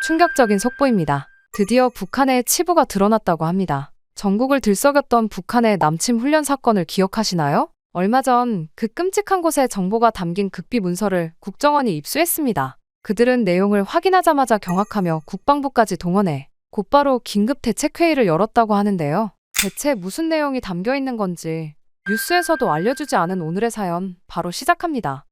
충격적인 속보입니다. 드디어 북한의 치부가 드러났다고 합니다. 전국을 들썩였던 북한의 남침 훈련 사건을 기억하시나요? 얼마 전 그 끔찍한 곳의 정보가 담긴 극비 문서를 국정원이 입수했습니다. 그들은 내용을 확인하자마자 경악하며 국방부까지 동원해 곧바로 긴급 대책회의를 열었다고 하는데요. 대체 무슨 내용이 담겨 있는 건지 뉴스에서도 알려주지 않은 오늘의 사연 바로 시작합니다.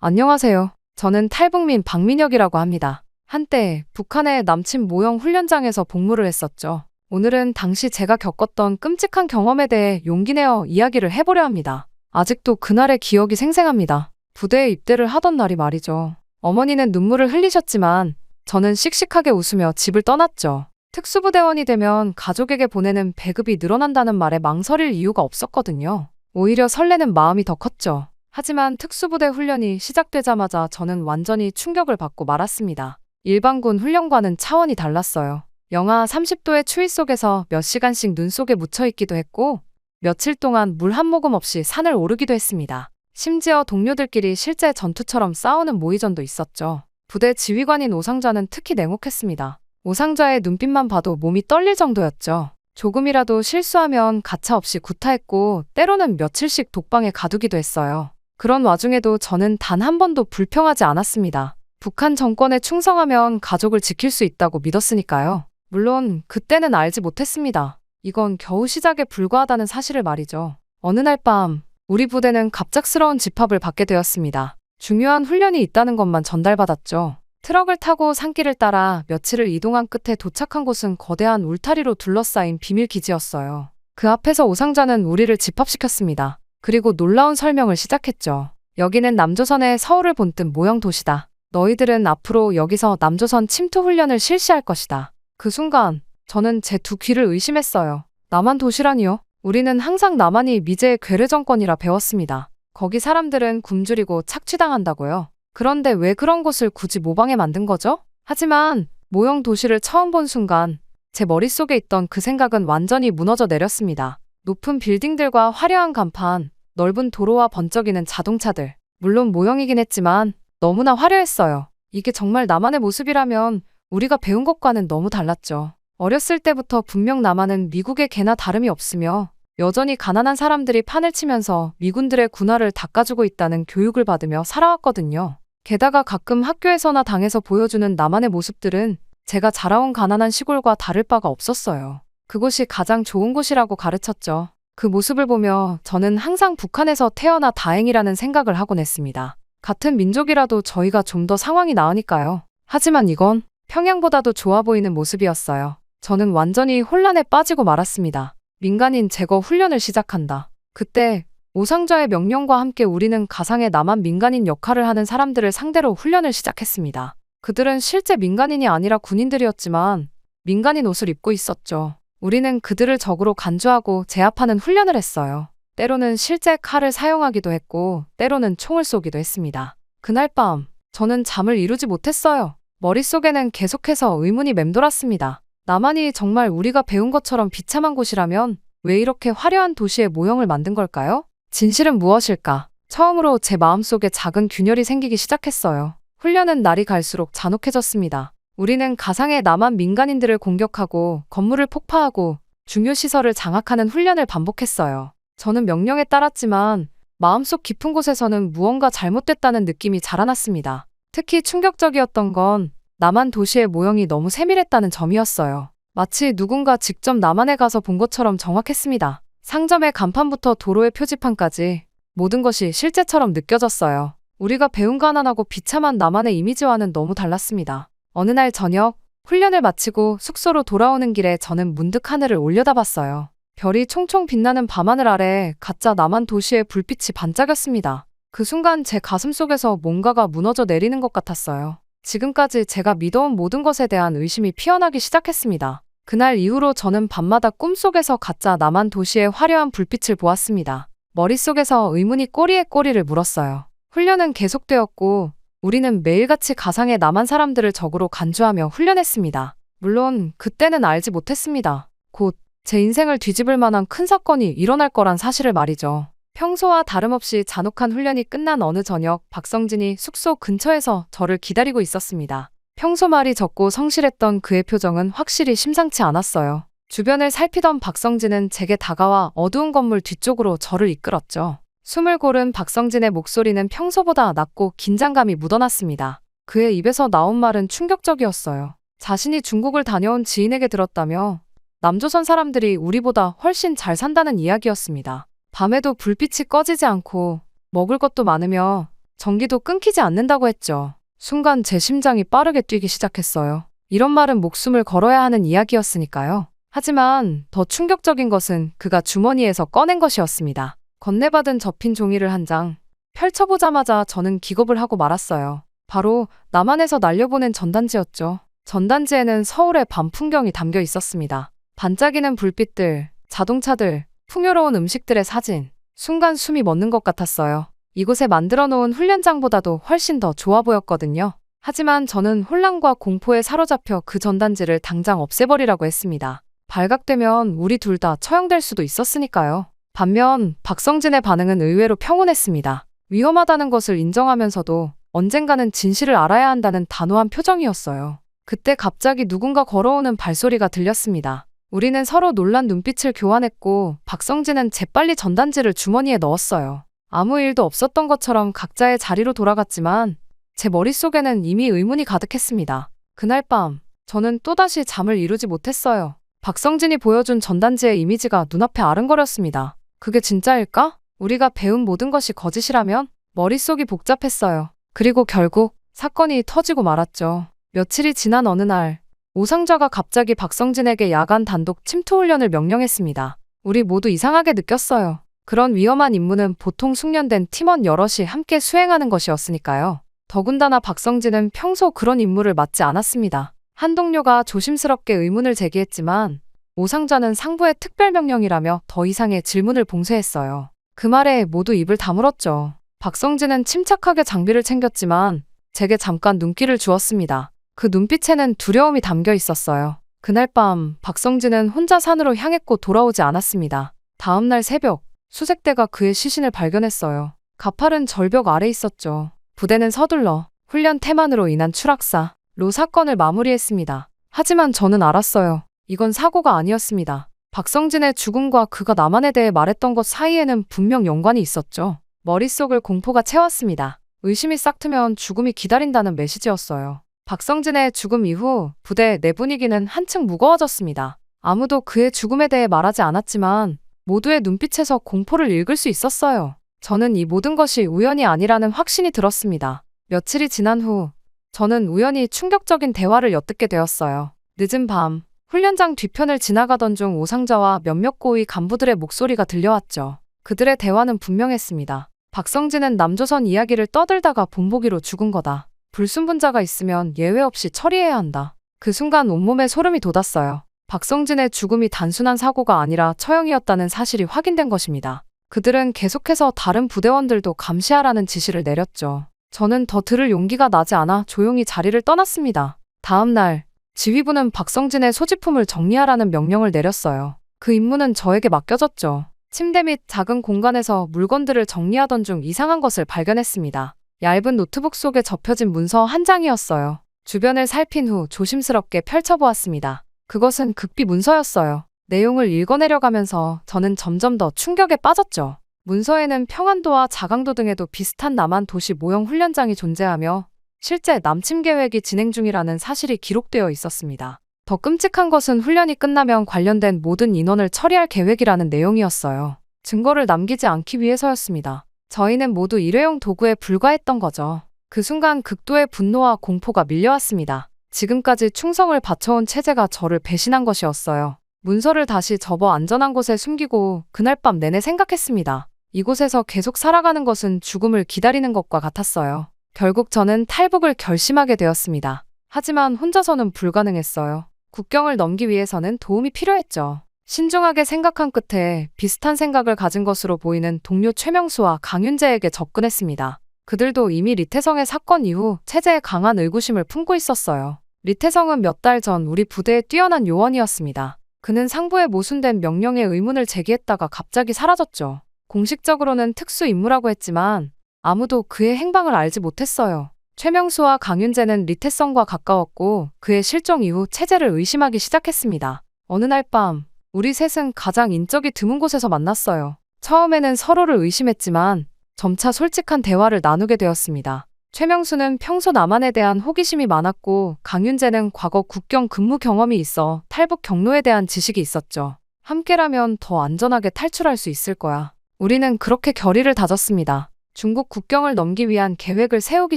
안녕하세요. 저는 탈북민 박민혁이라고 합니다. 한때 북한의 남침 모형 훈련장에서 복무를 했었죠. 오늘은 당시 제가 겪었던 끔찍한 경험에 대해 용기 내어 이야기를 해보려 합니다. 아직도 그날의 기억이 생생합니다. 부대에 입대를 하던 날이 말이죠. 어머니는 눈물을 흘리셨지만 저는 씩씩하게 웃으며 집을 떠났죠. 특수부대원이 되면 가족에게 보내는 배급이 늘어난다는 말에 망설일 이유가 없었거든요. 오히려 설레는 마음이 더 컸죠. 하지만 특수부대 훈련이 시작되자마자 저는 완전히 충격을 받고 말았습니다. 일반군 훈련과는 차원이 달랐어요. 영하 30도의 추위 속에서 몇 시간씩 눈 속에 묻혀있기도 했고 며칠 동안 물 한 모금 없이 산을 오르기도 했습니다. 심지어 동료들끼리 실제 전투처럼 싸우는 모의전도 있었죠. 부대 지휘관인 오상좌는 특히 냉혹했습니다. 오상좌의 눈빛만 봐도 몸이 떨릴 정도였죠. 조금이라도 실수하면 가차없이 구타했고 때로는 며칠씩 독방에 가두기도 했어요. 그런 와중에도 저는 단 한 번도 불평하지 않았습니다. 북한 정권에 충성하면 가족을 지킬 수 있다고 믿었으니까요. 물론 그때는 알지 못했습니다. 이건 겨우 시작에 불과하다는 사실을 말이죠. 어느 날 밤 우리 부대는 갑작스러운 집합을 받게 되었습니다. 중요한 훈련이 있다는 것만 전달받았죠. 트럭을 타고 산길을 따라 며칠을 이동한 끝에 도착한 곳은 거대한 울타리로 둘러싸인 비밀 기지였어요. 그 앞에서 오상좌는 우리를 집합시켰습니다. 그리고 놀라운 설명을 시작했죠. 여기는 남조선의 서울을 본뜬 모형 도시다. 너희들은 앞으로 여기서 남조선 침투 훈련을 실시할 것이다. 그 순간 저는 제 두 귀를 의심했어요. 남한 도시라니요? 우리는 항상 남한이 미제의 괴뢰 정권이라 배웠습니다. 거기 사람들은 굶주리고 착취당한다고요. 그런데 왜 그런 곳을 굳이 모방해 만든 거죠? 하지만 모형 도시를 처음 본 순간 제 머릿속에 있던 그 생각은 완전히 무너져 내렸습니다. 높은 빌딩들과 화려한 간판, 넓은 도로와 번쩍이는 자동차들. 물론 모형이긴 했지만 너무나 화려했어요. 이게 정말 남한의 모습이라면 우리가 배운 것과는 너무 달랐죠. 어렸을 때부터 분명 남한은 미국의 개나 다름이 없으며 여전히 가난한 사람들이 판을 치면서 미군들의 군화를 닦아주고 있다는 교육을 받으며 살아왔거든요. 게다가 가끔 학교에서나 당에서 보여주는 남한의 모습들은 제가 자라온 가난한 시골과 다를 바가 없었어요. 그곳이 가장 좋은 곳이라고 가르쳤죠. 그 모습을 보며 저는 항상 북한에서 태어나 다행이라는 생각을 하곤 했습니다. 같은 민족이라도 저희가 좀 더 상황이 나으니까요. 하지만 이건 평양보다도 좋아 보이는 모습이었어요. 저는 완전히 혼란에 빠지고 말았습니다. 민간인 제거 훈련을 시작한다. 그때 오상좌의 명령과 함께 우리는 가상의 남한 민간인 역할을 하는 사람들을 상대로 훈련을 시작했습니다. 그들은 실제 민간인이 아니라 군인들이었지만 민간인 옷을 입고 있었죠. 우리는 그들을 적으로 간주하고 제압하는 훈련을 했어요. 때로는 실제 칼을 사용하기도 했고 때로는 총을 쏘기도 했습니다. 그날 밤 저는 잠을 이루지 못했어요. 머릿속에는 계속해서 의문이 맴돌았습니다. 남한이 정말 우리가 배운 것처럼 비참한 곳이라면 왜 이렇게 화려한 도시의 모형을 만든 걸까요? 진실은 무엇일까? 처음으로 제 마음속에 작은 균열이 생기기 시작했어요. 훈련은 날이 갈수록 잔혹해졌습니다. 우리는 가상의 남한 민간인들을 공격하고 건물을 폭파하고 중요 시설을 장악하는 훈련을 반복했어요. 저는 명령에 따랐지만 마음속 깊은 곳에서는 무언가 잘못됐다는 느낌이 자라났습니다. 특히 충격적이었던 건 남한 도시의 모형이 너무 세밀했다는 점이었어요. 마치 누군가 직접 남한에 가서 본 것처럼 정확했습니다. 상점의 간판부터 도로의 표지판까지 모든 것이 실제처럼 느껴졌어요. 우리가 배운 가난하고 비참한 남한의 이미지와는 너무 달랐습니다. 어느 날 저녁 훈련을 마치고 숙소로 돌아오는 길에 저는 문득 하늘을 올려다봤어요. 별이 총총 빛나는 밤하늘 아래 가짜 남한 도시의 불빛이 반짝였습니다. 그 순간 제 가슴 속에서 뭔가가 무너져 내리는 것 같았어요. 지금까지 제가 믿어온 모든 것에 대한 의심이 피어나기 시작했습니다. 그날 이후로 저는 밤마다 꿈속에서 가짜 남한 도시의 화려한 불빛을 보았습니다. 머릿속에서 의문이 꼬리에 꼬리를 물었어요. 훈련은 계속되었고 우리는 매일같이 가상의 남한 사람들을 적으로 간주하며 훈련했습니다. 물론 그때는 알지 못했습니다. 곧 제 인생을 뒤집을 만한 큰 사건이 일어날 거란 사실을 말이죠. 평소와 다름없이 잔혹한 훈련이 끝난 어느 저녁 박성진이 숙소 근처에서 저를 기다리고 있었습니다. 평소 말이 적고 성실했던 그의 표정은 확실히 심상치 않았어요. 주변을 살피던 박성진은 제게 다가와 어두운 건물 뒤쪽으로 저를 이끌었죠. 숨을 고른 박성진의 목소리는 평소보다 낮고 긴장감이 묻어났습니다. 그의 입에서 나온 말은 충격적이었어요. 자신이 중국을 다녀온 지인에게 들었다며 남조선 사람들이 우리보다 훨씬 잘 산다는 이야기였습니다. 밤에도 불빛이 꺼지지 않고 먹을 것도 많으며 전기도 끊기지 않는다고 했죠. 순간 제 심장이 빠르게 뛰기 시작했어요. 이런 말은 목숨을 걸어야 하는 이야기였으니까요. 하지만 더 충격적인 것은 그가 주머니에서 꺼낸 것이었습니다. 건네받은 접힌 종이를 한 장 펼쳐보자마자 저는 기겁을 하고 말았어요. 바로 남한에서 날려보낸 전단지였죠. 전단지에는 서울의 밤 풍경이 담겨 있었습니다. 반짝이는 불빛들, 자동차들, 풍요로운 음식들의 사진. 순간 숨이 멎는 것 같았어요. 이곳에 만들어 놓은 훈련장보다도 훨씬 더 좋아 보였거든요. 하지만 저는 혼란과 공포에 사로잡혀 그 전단지를 당장 없애버리라고 했습니다. 발각되면 우리 둘 다 처형될 수도 있었으니까요. 반면 박성진의 반응은 의외로 평온했습니다. 위험하다는 것을 인정하면서도 언젠가는 진실을 알아야 한다는 단호한 표정이었어요. 그때 갑자기 누군가 걸어오는 발소리가 들렸습니다. 우리는 서로 놀란 눈빛을 교환했고 박성진은 재빨리 전단지를 주머니에 넣었어요. 아무 일도 없었던 것처럼 각자의 자리로 돌아갔지만 제 머릿속에는 이미 의문이 가득했습니다. 그날 밤 저는 또다시 잠을 이루지 못했어요. 박성진이 보여준 전단지의 이미지가 눈앞에 아른거렸습니다. 그게 진짜일까? 우리가 배운 모든 것이 거짓이라면? 머릿속이 복잡했어요. 그리고 결국 사건이 터지고 말았죠. 며칠이 지난 어느 날 오상좌가 갑자기 박성진에게 야간 단독 침투 훈련을 명령했습니다. 우리 모두 이상하게 느꼈어요. 그런 위험한 임무는 보통 숙련된 팀원 여럿이 함께 수행하는 것이었으니까요. 더군다나 박성진은 평소 그런 임무를 맡지 않았습니다. 한 동료가 조심스럽게 의문을 제기했지만 오상좌는 상부의 특별명령이라며 더 이상의 질문을 봉쇄했어요. 그 말에 모두 입을 다물었죠. 박성진은 침착하게 장비를 챙겼지만 제게 잠깐 눈길을 주었습니다. 그 눈빛에는 두려움이 담겨 있었어요. 그날 밤 박성진은 혼자 산으로 향했고 돌아오지 않았습니다. 다음 날 새벽 수색대가 그의 시신을 발견했어요. 가팔은 절벽 아래 있었죠. 부대는 서둘러 훈련 태만으로 인한 추락사로 사건을 마무리했습니다. 하지만 저는 알았어요. 이건 사고가 아니었습니다. 박성진의 죽음과 그가 남한에 대해 말했던 것 사이에는 분명 연관이 있었죠. 머릿속을 공포가 채웠습니다. 의심이 싹 트면 죽음이 기다린다는 메시지였어요. 박성진의 죽음 이후 부대 내 분위기는 한층 무거워졌습니다. 아무도 그의 죽음에 대해 말하지 않았지만 모두의 눈빛에서 공포를 읽을 수 있었어요. 저는 이 모든 것이 우연이 아니라는 확신이 들었습니다. 며칠이 지난 후 저는 우연히 충격적인 대화를 엿듣게 되었어요. 늦은 밤 훈련장 뒤편을 지나가던 중 오상좌와 몇몇 고위 간부들의 목소리가 들려왔죠. 그들의 대화는 분명했습니다. 박성진은 남조선 이야기를 떠들다가 본보기로 죽은 거다. 불순분자가 있으면 예외 없이 처리해야 한다. 그 순간 온몸에 소름이 돋았어요. 박성진의 죽음이 단순한 사고가 아니라 처형이었다는 사실이 확인된 것입니다. 그들은 계속해서 다른 부대원들도 감시하라는 지시를 내렸죠. 저는 더 들을 용기가 나지 않아 조용히 자리를 떠났습니다. 다음 날 지휘부는 박성진의 소지품을 정리하라는 명령을 내렸어요. 그 임무는 저에게 맡겨졌죠. 침대 및 작은 공간에서 물건들을 정리하던 중 이상한 것을 발견했습니다. 얇은 노트북 속에 접혀진 문서 한 장이었어요. 주변을 살핀 후 조심스럽게 펼쳐보았습니다. 그것은 극비 문서였어요. 내용을 읽어내려가면서 저는 점점 더 충격에 빠졌죠. 문서에는 평안도와 자강도 등에도 비슷한 남한 도시 모형 훈련장이 존재하며 실제 남침 계획이 진행 중이라는 사실이 기록되어 있었습니다. 더 끔찍한 것은 훈련이 끝나면 관련된 모든 인원을 처리할 계획이라는 내용이었어요. 증거를 남기지 않기 위해서였습니다. 저희는 모두 일회용 도구에 불과했던 거죠. 그 순간 극도의 분노와 공포가 밀려왔습니다. 지금까지 충성을 바쳐온 체제가 저를 배신한 것이었어요. 문서를 다시 접어 안전한 곳에 숨기고 그날 밤 내내 생각했습니다. 이곳에서 계속 살아가는 것은 죽음을 기다리는 것과 같았어요. 결국 저는 탈북을 결심하게 되었습니다. 하지만 혼자서는 불가능했어요. 국경을 넘기 위해서는 도움이 필요했죠. 신중하게 생각한 끝에 비슷한 생각을 가진 것으로 보이는 동료 최명수와 강윤재에게 접근했습니다. 그들도 이미 리태성의 사건 이후 체제에 강한 의구심을 품고 있었어요. 리태성은 몇 달 전 우리 부대의 뛰어난 요원이었습니다. 그는 상부에 모순된 명령에 의문을 제기했다가 갑자기 사라졌죠. 공식적으로는 특수 임무라고 했지만 아무도 그의 행방을 알지 못했어요. 최명수와 강윤재는 리태성과 가까웠고 그의 실종 이후 체제를 의심하기 시작했습니다. 어느 날 밤, 우리 셋은 가장 인적이 드문 곳에서 만났어요. 처음에는 서로를 의심했지만 점차 솔직한 대화를 나누게 되었습니다. 최명수는 평소 남한에 대한 호기심이 많았고 강윤재는 과거 국경 근무 경험이 있어 탈북 경로에 대한 지식이 있었죠. 함께라면 더 안전하게 탈출할 수 있을 거야. 우리는 그렇게 결의를 다졌습니다. 중국 국경을 넘기 위한 계획을 세우기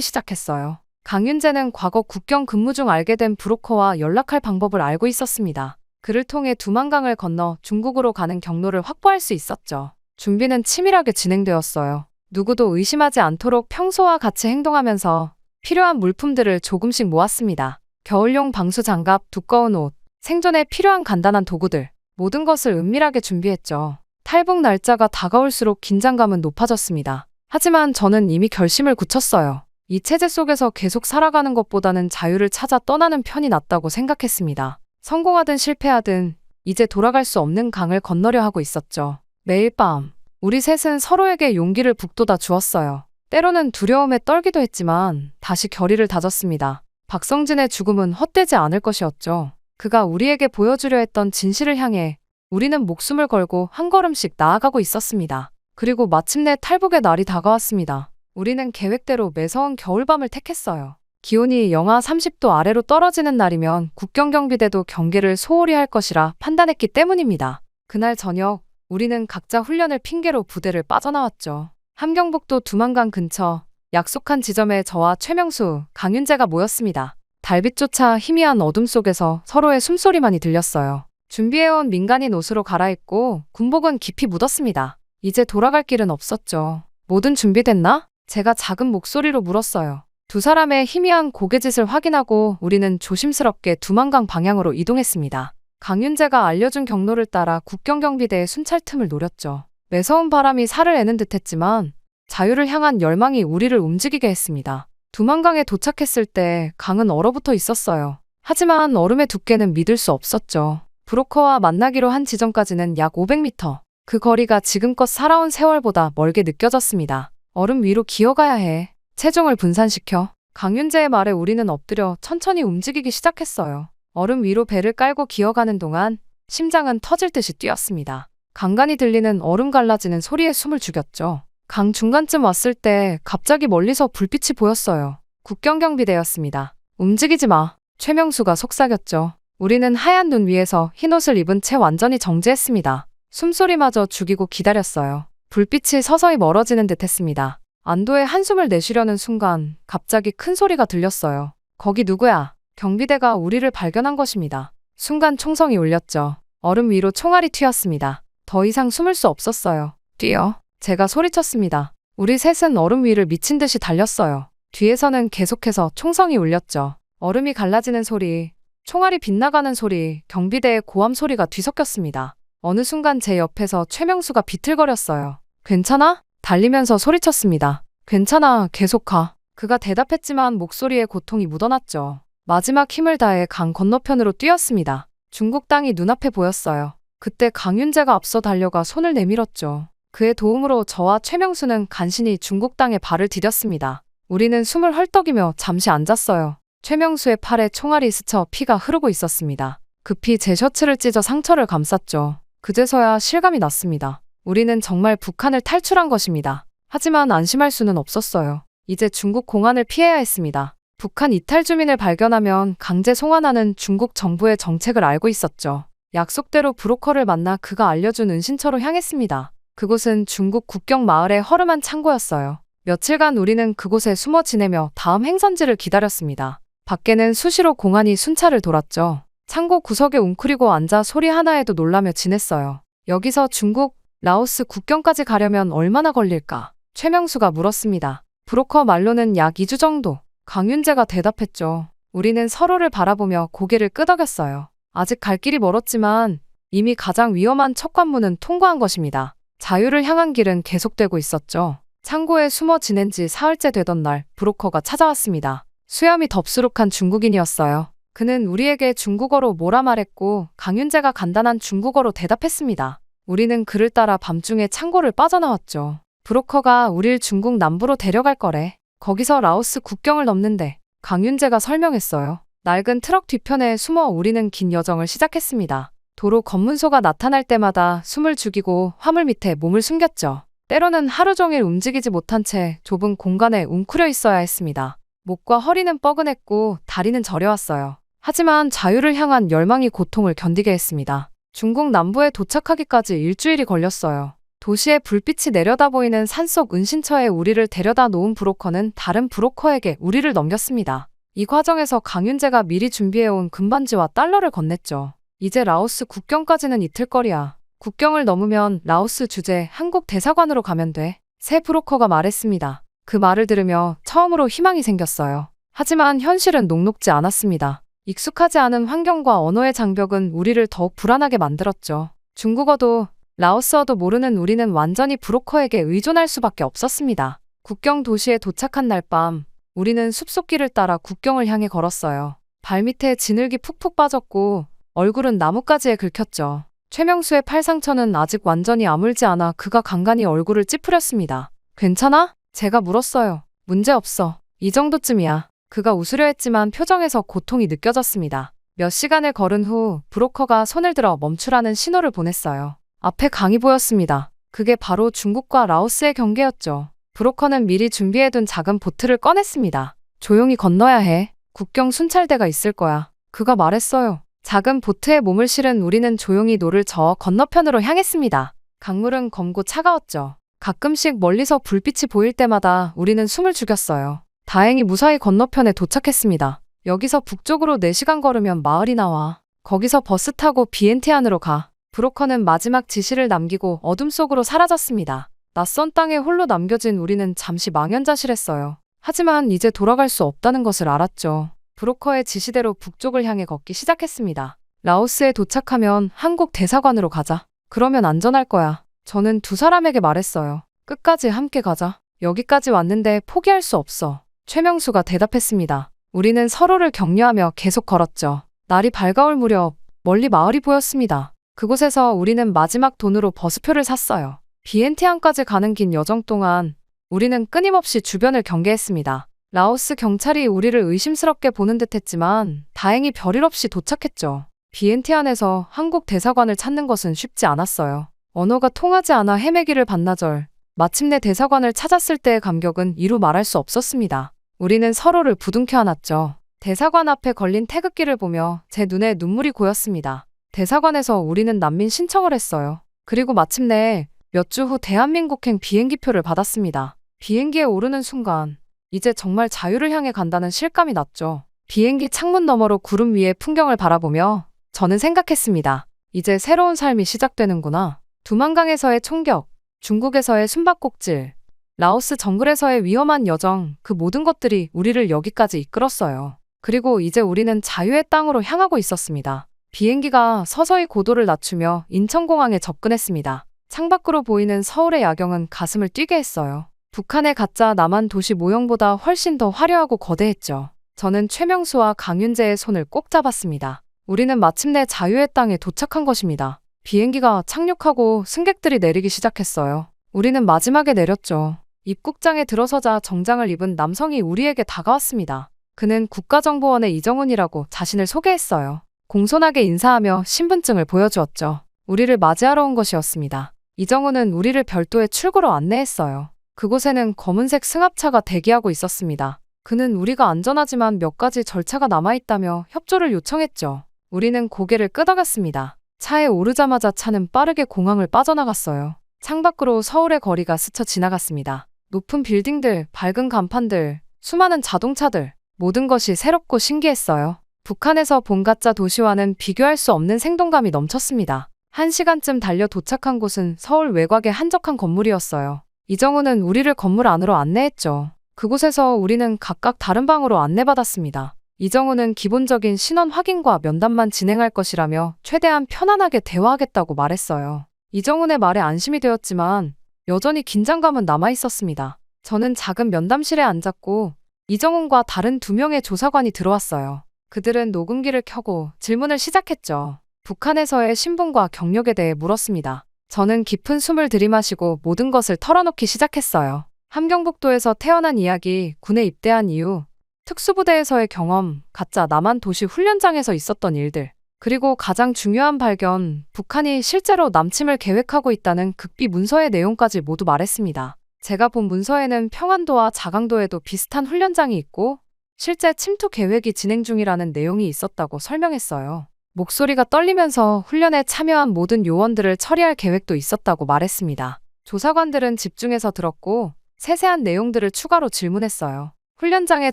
시작했어요. 강윤재는 과거 국경 근무 중 알게 된 브로커와 연락할 방법을 알고 있었습니다. 그를 통해 두만강을 건너 중국으로 가는 경로를 확보할 수 있었죠. 준비는 치밀하게 진행되었어요. 누구도 의심하지 않도록 평소와 같이 행동하면서 필요한 물품들을 조금씩 모았습니다. 겨울용 방수 장갑, 두꺼운 옷, 생존에 필요한 간단한 도구들, 모든 것을 은밀하게 준비했죠. 탈북 날짜가 다가올수록 긴장감은 높아졌습니다. 하지만 저는 이미 결심을 굳혔어요. 이 체제 속에서 계속 살아가는 것보다는 자유를 찾아 떠나는 편이 낫다고 생각했습니다. 성공하든 실패하든 이제 돌아갈 수 없는 강을 건너려 하고 있었죠. 매일 밤, 우리 셋은 서로에게 용기를 북돋아 주었어요. 때로는 두려움에 떨기도 했지만 다시 결의를 다졌습니다. 박성진의 죽음은 헛되지 않을 것이었죠. 그가 우리에게 보여주려 했던 진실을 향해 우리는 목숨을 걸고 한 걸음씩 나아가고 있었습니다. 그리고 마침내 탈북의 날이 다가왔습니다. 우리는 계획대로 매서운 겨울밤을 택했어요. 기온이 영하 30도 아래로 떨어지는 날이면 국경경비대도 경계를 소홀히 할 것이라 판단했기 때문입니다. 그날 저녁, 우리는 각자 훈련을 핑계로 부대를 빠져나왔죠. 함경북도 두만강 근처 약속한 지점에 저와 최명수, 강윤재가 모였습니다. 달빛조차 희미한 어둠 속에서 서로의 숨소리만이 들렸어요. 준비해온 민간인 옷으로 갈아입고 군복은 깊이 묻었습니다. 이제 돌아갈 길은 없었죠. 뭐든 준비됐나? 제가 작은 목소리로 물었어요. 두 사람의 희미한 고개짓을 확인하고 우리는 조심스럽게 두만강 방향으로 이동했습니다. 강윤재가 알려준 경로를 따라 국경경비대의 순찰 틈을 노렸죠. 매서운 바람이 살을 애는 듯했지만 자유를 향한 열망이 우리를 움직이게 했습니다. 두만강에 도착했을 때 강은 얼어붙어 있었어요. 하지만 얼음의 두께는 믿을 수 없었죠. 브로커와 만나기로 한 지점까지는 약 500m. 그 거리가 지금껏 살아온 세월보다 멀게 느껴졌습니다. 얼음 위로 기어가야 해. 체중을 분산시켜. 강윤재의 말에 우리는 엎드려 천천히 움직이기 시작했어요. 얼음 위로 배를 깔고 기어가는 동안 심장은 터질 듯이 뛰었습니다. 간간이 들리는 얼음 갈라지는 소리에 숨을 죽였죠. 강 중간쯤 왔을 때 갑자기 멀리서 불빛이 보였어요. 국경경비대였습니다. 움직이지 마. 최명수가 속삭였죠. 우리는 하얀 눈 위에서 흰 옷을 입은 채 완전히 정지했습니다. 숨소리마저 죽이고 기다렸어요. 불빛이 서서히 멀어지는 듯 했습니다. 안도의 한숨을 내쉬려는 순간 갑자기 큰 소리가 들렸어요. 거기 누구야? 경비대가 우리를 발견한 것입니다. 순간 총성이 울렸죠. 얼음 위로 총알이 튀었습니다. 더 이상 숨을 수 없었어요. 뛰어. 제가 소리쳤습니다. 우리 셋은 얼음 위를 미친 듯이 달렸어요. 뒤에서는 계속해서 총성이 울렸죠. 얼음이 갈라지는 소리, 총알이 빗나가는 소리, 경비대의 고함 소리가 뒤섞였습니다. 어느 순간 제 옆에서 최명수가 비틀거렸어요. 괜찮아? 달리면서 소리쳤습니다. 괜찮아, 계속 가. 그가 대답했지만 목소리에 고통이 묻어났죠. 마지막 힘을 다해 강 건너편으로 뛰었습니다. 중국 땅이 눈앞에 보였어요. 그때 강윤재가 앞서 달려가 손을 내밀었죠. 그의 도움으로 저와 최명수는 간신히 중국 땅에 발을 디뎠습니다. 우리는 숨을 헐떡이며 잠시 앉았어요. 최명수의 팔에 총알이 스쳐 피가 흐르고 있었습니다. 급히 제 셔츠를 찢어 상처를 감쌌죠. 그제서야 실감이 났습니다. 우리는 정말 북한을 탈출한 것입니다. 하지만 안심할 수는 없었어요. 이제 중국 공안을 피해야 했습니다. 북한 이탈 주민을 발견하면 강제 송환하는 중국 정부의 정책을 알고 있었죠. 약속대로 브로커를 만나 그가 알려준 은신처로 향했습니다. 그곳은 중국 국경 마을의 허름한 창고였어요. 며칠간 우리는 그곳에 숨어 지내며 다음 행선지를 기다렸습니다. 밖에는 수시로 공안이 순찰을 돌았죠. 창고 구석에 웅크리고 앉아 소리 하나에도 놀라며 지냈어요. 여기서 중국, 라오스 국경까지 가려면 얼마나 걸릴까? 최명수가 물었습니다. 브로커 말로는 약 2주 정도. 강윤재가 대답했죠. 우리는 서로를 바라보며 고개를 끄덕였어요. 아직 갈 길이 멀었지만 이미 가장 위험한 첫 관문은 통과한 것입니다. 자유를 향한 길은 계속되고 있었죠. 창고에 숨어 지낸 지 사흘째 되던 날 브로커가 찾아왔습니다. 수염이 덥수룩한 중국인이었어요. 그는 우리에게 중국어로 뭐라 말했고 강윤재가 간단한 중국어로 대답했습니다. 우리는 그를 따라 밤중에 창고를 빠져나왔죠. 브로커가 우릴 중국 남부로 데려갈 거래. 거기서 라오스 국경을 넘는데 강윤재가 설명했어요. 낡은 트럭 뒤편에 숨어 우리는 긴 여정을 시작했습니다. 도로 검문소가 나타날 때마다 숨을 죽이고 화물 밑에 몸을 숨겼죠. 때로는 하루 종일 움직이지 못한 채 좁은 공간에 웅크려 있어야 했습니다. 목과 허리는 뻐근했고 다리는 저려왔어요. 하지만 자유를 향한 열망이 고통을 견디게 했습니다. 중국 남부에 도착하기까지 일주일이 걸렸어요. 도시의 불빛이 내려다 보이는 산속 은신처에 우리를 데려다 놓은 브로커는 다른 브로커에게 우리를 넘겼습니다. 이 과정에서 강윤재가 미리 준비해온 금반지와 달러를 건넸죠. 이제 라오스 국경까지는 이틀거리야. 국경을 넘으면 라오스 주재 한국 대사관으로 가면 돼. 새 브로커가 말했습니다. 그 말을 들으며 처음으로 희망이 생겼어요. 하지만 현실은 녹록지 않았습니다. 익숙하지 않은 환경과 언어의 장벽은 우리를 더욱 불안하게 만들었죠. 중국어도 라오스어도 모르는 우리는 완전히 브로커에게 의존할 수밖에 없었습니다. 국경 도시에 도착한 날 밤, 우리는 숲속길을 따라 국경을 향해 걸었어요. 발밑에 진흙이 푹푹 빠졌고 얼굴은 나뭇가지에 긁혔죠. 최명수의 팔상처는 아직 완전히 아물지 않아 그가 간간히 얼굴을 찌푸렸습니다. 괜찮아? 제가 물었어요. 문제없어. 이 정도쯤이야. 그가 웃으려 했지만 표정에서 고통이 느껴졌습니다. 몇 시간을 걸은 후 브로커가 손을 들어 멈추라는 신호를 보냈어요. 앞에 강이 보였습니다. 그게 바로 중국과 라오스의 경계였죠. 브로커는 미리 준비해둔 작은 보트를 꺼냈습니다. 조용히 건너야 해. 국경 순찰대가 있을 거야. 그가 말했어요. 작은 보트에 몸을 실은 우리는 조용히 노를 저어 건너편으로 향했습니다. 강물은 검고 차가웠죠. 가끔씩 멀리서 불빛이 보일 때마다 우리는 숨을 죽였어요. 다행히 무사히 건너편에 도착했습니다. 여기서 북쪽으로 4시간 걸으면 마을이 나와. 거기서 버스 타고 비엔티안으로 가. 브로커는 마지막 지시를 남기고 어둠 속으로 사라졌습니다. 낯선 땅에 홀로 남겨진 우리는 잠시 망연자실했어요. 하지만 이제 돌아갈 수 없다는 것을 알았죠. 브로커의 지시대로 북쪽을 향해 걷기 시작했습니다. 라오스에 도착하면 한국 대사관으로 가자. 그러면 안전할 거야. 저는 두 사람에게 말했어요. 끝까지 함께 가자. 여기까지 왔는데 포기할 수 없어. 최명수가 대답했습니다. 우리는 서로를 격려하며 계속 걸었죠. 날이 밝아올 무렵 멀리 마을이 보였습니다. 그곳에서 우리는 마지막 돈으로 버스표를 샀어요. 비엔티안까지 가는 긴 여정 동안 우리는 끊임없이 주변을 경계했습니다. 라오스 경찰이 우리를 의심스럽게 보는 듯 했지만 다행히 별일 없이 도착했죠. 비엔티안에서 한국 대사관을 찾는 것은 쉽지 않았어요. 언어가 통하지 않아 헤매기를 반나절. 마침내 대사관을 찾았을 때의 감격은 이루 말할 수 없었습니다. 우리는 서로를 부둥켜 안았죠. 대사관 앞에 걸린 태극기를 보며 제 눈에 눈물이 고였습니다. 대사관에서 우리는 난민 신청을 했어요. 그리고 마침내 몇 주 후 대한민국행 비행기표를 받았습니다. 비행기에 오르는 순간 이제 정말 자유를 향해 간다는 실감이 났죠. 비행기 창문 너머로 구름 위의 풍경을 바라보며 저는 생각했습니다. 이제 새로운 삶이 시작되는구나. 두만강에서의 총격, 중국에서의 숨바꼭질, 라오스 정글에서의 위험한 여정, 그 모든 것들이 우리를 여기까지 이끌었어요. 그리고 이제 우리는 자유의 땅으로 향하고 있었습니다. 비행기가 서서히 고도를 낮추며 인천공항에 접근했습니다. 창밖으로 보이는 서울의 야경은 가슴을 뛰게 했어요. 북한의 가짜 남한 도시 모형보다 훨씬 더 화려하고 거대했죠. 저는 최명수와 강윤재의 손을 꼭 잡았습니다. 우리는 마침내 자유의 땅에 도착한 것입니다. 비행기가 착륙하고 승객들이 내리기 시작했어요. 우리는 마지막에 내렸죠. 입국장에 들어서자 정장을 입은 남성이 우리에게 다가왔습니다. 그는 국가정보원의 이정훈이라고 자신을 소개했어요. 공손하게 인사하며 신분증을 보여주었죠. 우리를 맞이하러 온 것이었습니다. 이정훈은 우리를 별도의 출구로 안내했어요. 그곳에는 검은색 승합차가 대기하고 있었습니다. 그는 우리가 안전하지만 몇 가지 절차가 남아있다며 협조를 요청했죠. 우리는 고개를 끄덕였습니다. 차에 오르자마자 차는 빠르게 공항을 빠져나갔어요. 창밖으로 서울의 거리가 스쳐 지나갔습니다. 높은 빌딩들, 밝은 간판들, 수많은 자동차들, 모든 것이 새롭고 신기했어요. 북한에서 본 가짜 도시와는 비교할 수 없는 생동감이 넘쳤습니다. 1시간쯤 달려 도착한 곳은 서울 외곽의 한적한 건물이었어요. 이정우는 우리를 건물 안으로 안내했죠. 그곳에서 우리는 각각 다른 방으로 안내받았습니다. 이정우는 기본적인 신원 확인과 면담만 진행할 것이라며 최대한 편안하게 대화하겠다고 말했어요. 이정훈의 말에 안심이 되었지만 여전히 긴장감은 남아있었습니다. 저는 작은 면담실에 앉았고 이정훈과 다른 2명의 조사관이 들어왔어요. 그들은 녹음기를 켜고 질문을 시작했죠. 북한에서의 신분과 경력에 대해 물었습니다. 저는 깊은 숨을 들이마시고 모든 것을 털어놓기 시작했어요. 함경북도에서 태어난 이야기, 군에 입대한 이유, 특수부대에서의 경험, 가짜 남한 도시 훈련장에서 있었던 일들, 그리고 가장 중요한 발견, 북한이 실제로 남침을 계획하고 있다는 극비 문서의 내용까지 모두 말했습니다. 제가 본 문서에는 평안도와 자강도에도 비슷한 훈련장이 있고 실제 침투 계획이 진행 중이라는 내용이 있었다고 설명했어요. 목소리가 떨리면서 훈련에 참여한 모든 요원들을 처리할 계획도 있었다고 말했습니다. 조사관들은 집중해서 들었고 세세한 내용들을 추가로 질문했어요. 훈련장의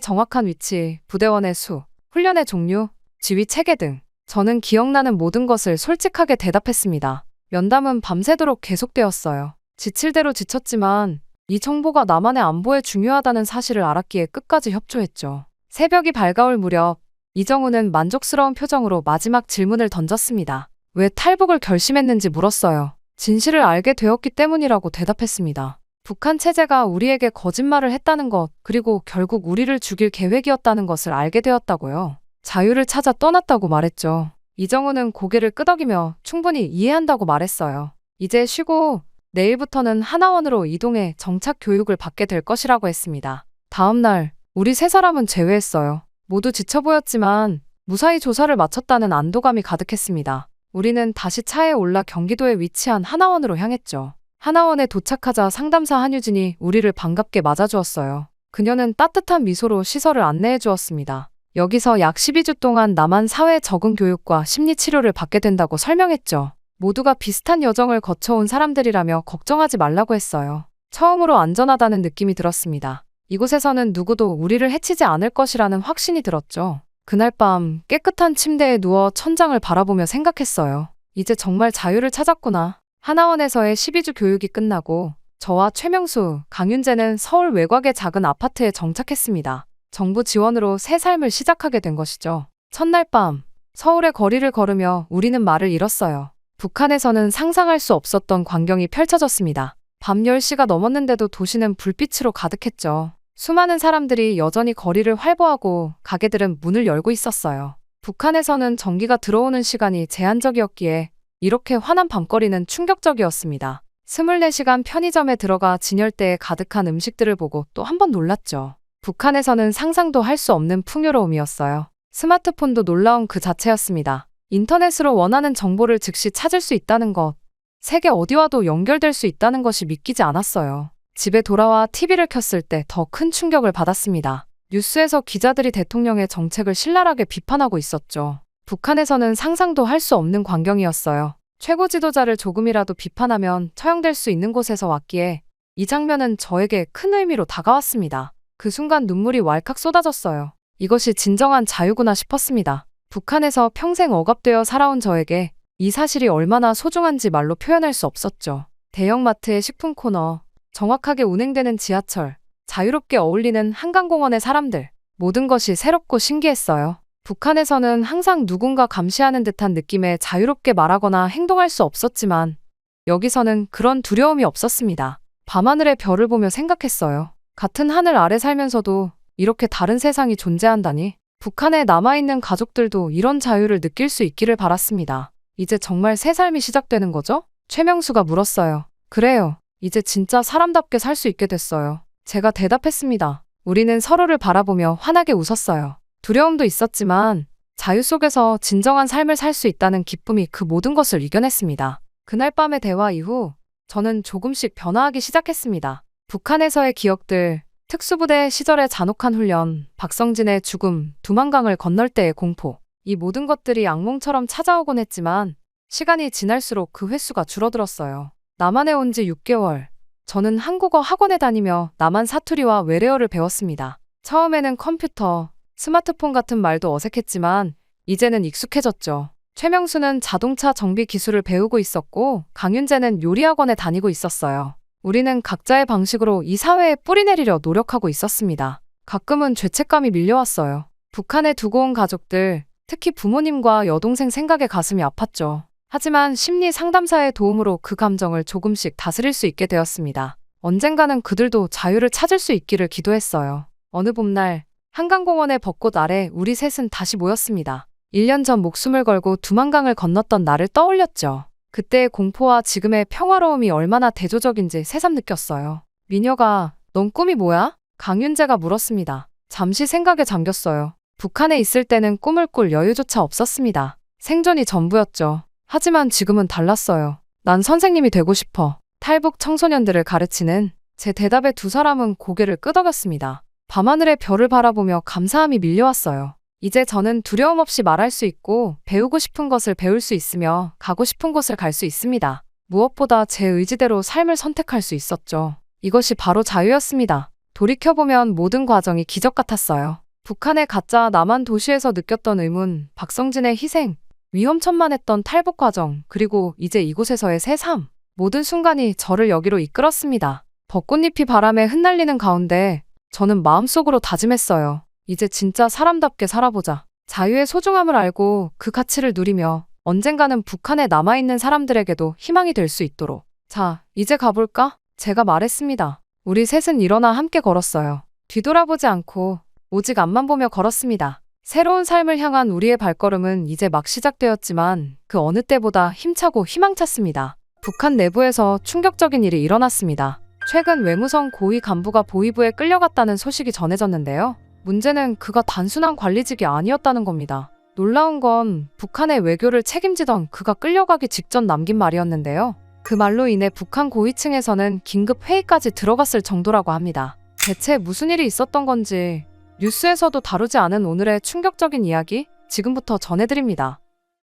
정확한 위치, 부대원의 수, 훈련의 종류, 지휘 체계 등 저는 기억나는 모든 것을 솔직하게 대답했습니다. 면담은 밤새도록 계속되었어요. 지칠 대로 지쳤지만 이 정보가 남한의 안보에 중요하다는 사실을 알았기에 끝까지 협조했죠. 새벽이 밝아올 무렵 이정우는 만족스러운 표정으로 마지막 질문을 던졌습니다. 왜 탈북을 결심했는지 물었어요. 진실을 알게 되었기 때문이라고 대답했습니다. 북한 체제가 우리에게 거짓말을 했다는 것, 그리고 결국 우리를 죽일 계획이었다는 것을 알게 되었다고요. 자유를 찾아 떠났다고 말했죠. 이정우는 고개를 끄덕이며 충분히 이해한다고 말했어요. 이제 쉬고 내일부터는 하나원으로 이동해 정착 교육을 받게 될 것이라고 했습니다. 다음 날 우리 세 사람은 제외했어요. 모두 지쳐 보였지만 무사히 조사를 마쳤다는 안도감이 가득했습니다. 우리는 다시 차에 올라 경기도에 위치한 하나원으로 향했죠. 하나원에 도착하자 상담사 한유진이 우리를 반갑게 맞아주었어요. 그녀는 따뜻한 미소로 시설을 안내해 주었습니다. 여기서 약 12주 동안 남한 사회 적응 교육과 심리 치료를 받게 된다고 설명했죠. 모두가 비슷한 여정을 거쳐온 사람들이라며 걱정하지 말라고 했어요. 처음으로 안전하다는 느낌이 들었습니다. 이곳에서는 누구도 우리를 해치지 않을 것이라는 확신이 들었죠. 그날 밤 깨끗한 침대에 누워 천장을 바라보며 생각했어요. 이제 정말 자유를 찾았구나. 하나원에서의 12주 교육이 끝나고 저와 최명수, 강윤재는 서울 외곽의 작은 아파트에 정착했습니다. 정부 지원으로 새 삶을 시작하게 된 것이죠. 첫날 밤 서울의 거리를 걸으며 우리는 말을 잃었어요. 북한에서는 상상할 수 없었던 광경이 펼쳐졌습니다. 밤 10시가 넘었는데도 도시는 불빛으로 가득했죠. 수많은 사람들이 여전히 거리를 활보하고 가게들은 문을 열고 있었어요. 북한에서는 전기가 들어오는 시간이 제한적이었기에 이렇게 환한 밤거리는 충격적이었습니다. 24시간 편의점에 들어가 진열대에 가득한 음식들을 보고 또 한 번 놀랐죠. 북한에서는 상상도 할 수 없는 풍요로움이었어요. 스마트폰도 놀라운 그 자체였습니다. 인터넷으로 원하는 정보를 즉시 찾을 수 있다는 것, 세계 어디와도 연결될 수 있다는 것이 믿기지 않았어요. 집에 돌아와 TV를 켰을 때 더 큰 충격을 받았습니다. 뉴스에서 기자들이 대통령의 정책을 신랄하게 비판하고 있었죠. 북한에서는 상상도 할 수 없는 광경이었어요. 최고 지도자를 조금이라도 비판하면 처형될 수 있는 곳에서 왔기에 이 장면은 저에게 큰 의미로 다가왔습니다. 그 순간 눈물이 왈칵 쏟아졌어요. 이것이 진정한 자유구나 싶었습니다. 북한에서 평생 억압되어 살아온 저에게 이 사실이 얼마나 소중한지 말로 표현할 수 없었죠. 대형마트의 식품 코너, 정확하게 운행되는 지하철, 자유롭게 어울리는 한강공원의 사람들, 모든 것이 새롭고 신기했어요. 북한에서는 항상 누군가 감시하는 듯한 느낌에 자유롭게 말하거나 행동할 수 없었지만 여기서는 그런 두려움이 없었습니다. 밤하늘의 별을 보며 생각했어요. 같은 하늘 아래 살면서도 이렇게 다른 세상이 존재한다니. 북한에 남아있는 가족들도 이런 자유를 느낄 수 있기를 바랐습니다. 이제 정말 새 삶이 시작되는 거죠? 최명수가 물었어요. 그래요. 이제 진짜 사람답게 살 수 있게 됐어요. 제가 대답했습니다. 우리는 서로를 바라보며 환하게 웃었어요. 두려움도 있었지만 자유 속에서 진정한 삶을 살 수 있다는 기쁨이 그 모든 것을 이겨냈습니다. 그날 밤의 대화 이후 저는 조금씩 변화하기 시작했습니다. 북한에서의 기억들, 특수부대 시절의 잔혹한 훈련, 박성진의 죽음, 두만강을 건널 때의 공포, 이 모든 것들이 악몽처럼 찾아오곤 했지만 시간이 지날수록 그 횟수가 줄어들었어요. 남한에 온 지 6개월, 저는 한국어 학원에 다니며 남한 사투리와 외래어를 배웠습니다. 처음에는 컴퓨터, 스마트폰 같은 말도 어색했지만 이제는 익숙해졌죠. 최명수는 자동차 정비 기술을 배우고 있었고 강윤재는 요리학원에 다니고 있었어요. 우리는 각자의 방식으로 이 사회에 뿌리내리려 노력하고 있었습니다. 가끔은 죄책감이 밀려왔어요. 북한에 두고 온 가족들, 특히 부모님과 여동생 생각에 가슴이 아팠죠. 하지만 심리 상담사의 도움으로 그 감정을 조금씩 다스릴 수 있게 되었습니다. 언젠가는 그들도 자유를 찾을 수 있기를 기도했어요. 어느 봄날 한강공원의 벚꽃 아래 우리 셋은 다시 모였습니다. 1년 전 목숨을 걸고 두만강을 건넜던 날을 떠올렸죠. 그때의 공포와 지금의 평화로움이 얼마나 대조적인지 새삼 느꼈어요. 미녀가 넌 꿈이 뭐야? 강윤재가 물었습니다. 잠시 생각에 잠겼어요. 북한에 있을 때는 꿈을 꿀 여유조차 없었습니다. 생존이 전부였죠. 하지만 지금은 달랐어요. 난 선생님이 되고 싶어. 탈북 청소년들을 가르치는 제 대답에 두 사람은 고개를 끄덕였습니다. 밤하늘의 별을 바라보며 감사함이 밀려왔어요. 이제 저는 두려움 없이 말할 수 있고 배우고 싶은 것을 배울 수 있으며 가고 싶은 곳을 갈 수 있습니다. 무엇보다 제 의지대로 삶을 선택할 수 있었죠. 이것이 바로 자유였습니다. 돌이켜보면 모든 과정이 기적 같았어요. 북한의 가짜 남한 도시에서 느꼈던 의문, 박성진의 희생, 위험천만했던 탈북 과정, 그리고 이제 이곳에서의 새 삶. 모든 순간이 저를 여기로 이끌었습니다. 벚꽃잎이 바람에 흩날리는 가운데 저는 마음속으로 다짐했어요. 이제 진짜 사람답게 살아보자. 자유의 소중함을 알고 그 가치를 누리며 언젠가는 북한에 남아있는 사람들에게도 희망이 될 수 있도록. 자, 이제 가볼까? 제가 말했습니다. 우리 셋은 일어나 함께 걸었어요. 뒤돌아보지 않고 오직 앞만 보며 걸었습니다. 새로운 삶을 향한 우리의 발걸음은 이제 막 시작되었지만 그 어느 때보다 힘차고 희망찼습니다. 북한 내부에서 충격적인 일이 일어났습니다. 최근 외무성 고위 간부가 보위부에 끌려갔다는 소식이 전해졌는데요. 문제는 그가 단순한 관리직이 아니었다는 겁니다. 놀라운 건 북한의 외교를 책임지던 그가 끌려가기 직전 남긴 말이었는데요. 그 말로 인해 북한 고위층에서는 긴급 회의까지 들어갔을 정도라고 합니다. 대체 무슨 일이 있었던 건지 뉴스에서도 다루지 않은 오늘의 충격적인 이야기 지금부터 전해드립니다.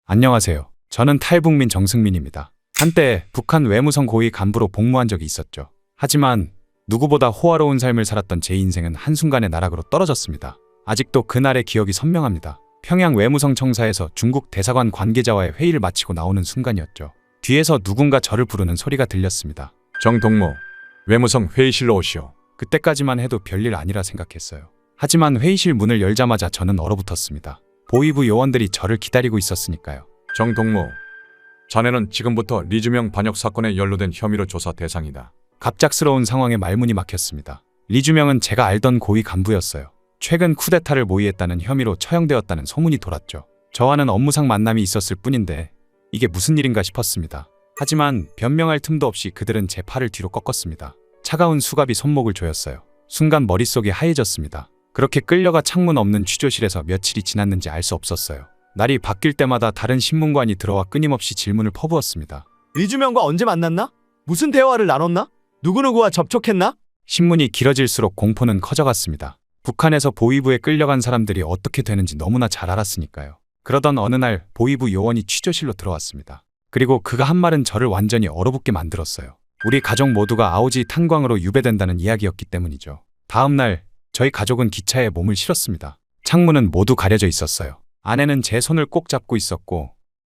안녕하세요. 저는 탈북민 정승민입니다. 한때 북한 외무성 고위 간부로 복무한 적이 있었죠. 하지만 누구보다 호화로운 삶을 살았던 제 인생은 한순간에 나락으로 떨어졌습니다. 아직도 그날의 기억이 선명합니다. 평양 외무성 청사에서 중국 대사관 관계자와의 회의를 마치고 나오는 순간이었죠. 뒤에서 누군가 저를 부르는 소리가 들렸습니다. 정동무, 외무성 회의실로 오시오. 그때까지만 해도 별일 아니라 생각했어요. 하지만 회의실 문을 열자마자 저는 얼어붙었습니다. 보위부 요원들이 저를 기다리고 있었으니까요. 정동무, 자네는 지금부터 리주명 반역 사건에 연루된 혐의로 조사 대상이다. 갑작스러운 상황에 말문이 막혔습니다. 리주명은 제가 알던 고위 간부였어요. 최근 쿠데타를 모의했다는 혐의로 처형되었다는 소문이 돌았죠. 저와는 업무상 만남이 있었을 뿐인데 이게 무슨 일인가 싶었습니다. 하지만 변명할 틈도 없이 그들은 제 팔을 뒤로 꺾었습니다. 차가운 수갑이 손목을 조였어요. 순간 머릿속이 하얘졌습니다. 그렇게 끌려가 창문 없는 취조실에서 며칠이 지났는지 알 수 없었어요. 날이 바뀔 때마다 다른 신문관이 들어와 끊임없이 질문을 퍼부었습니다. 리주명과 언제 만났나? 무슨 대화를 나눴나? 누구누구와 접촉했나? 신문이 길어질수록 공포는 커져갔습니다. 북한에서 보위부에 끌려간 사람들이 어떻게 되는지 너무나 잘 알았으니까요. 그러던 어느 날 보위부 요원이 취조실로 들어왔습니다. 그리고 그가 한 말은 저를 완전히 얼어붙게 만들었어요. 우리 가족 모두가 아오지 탄광으로 유배된다는 이야기였기 때문이죠. 다음 날 저희 가족은 기차에 몸을 실었습니다. 창문은 모두 가려져 있었어요. 아내는 제 손을 꼭 잡고 있었고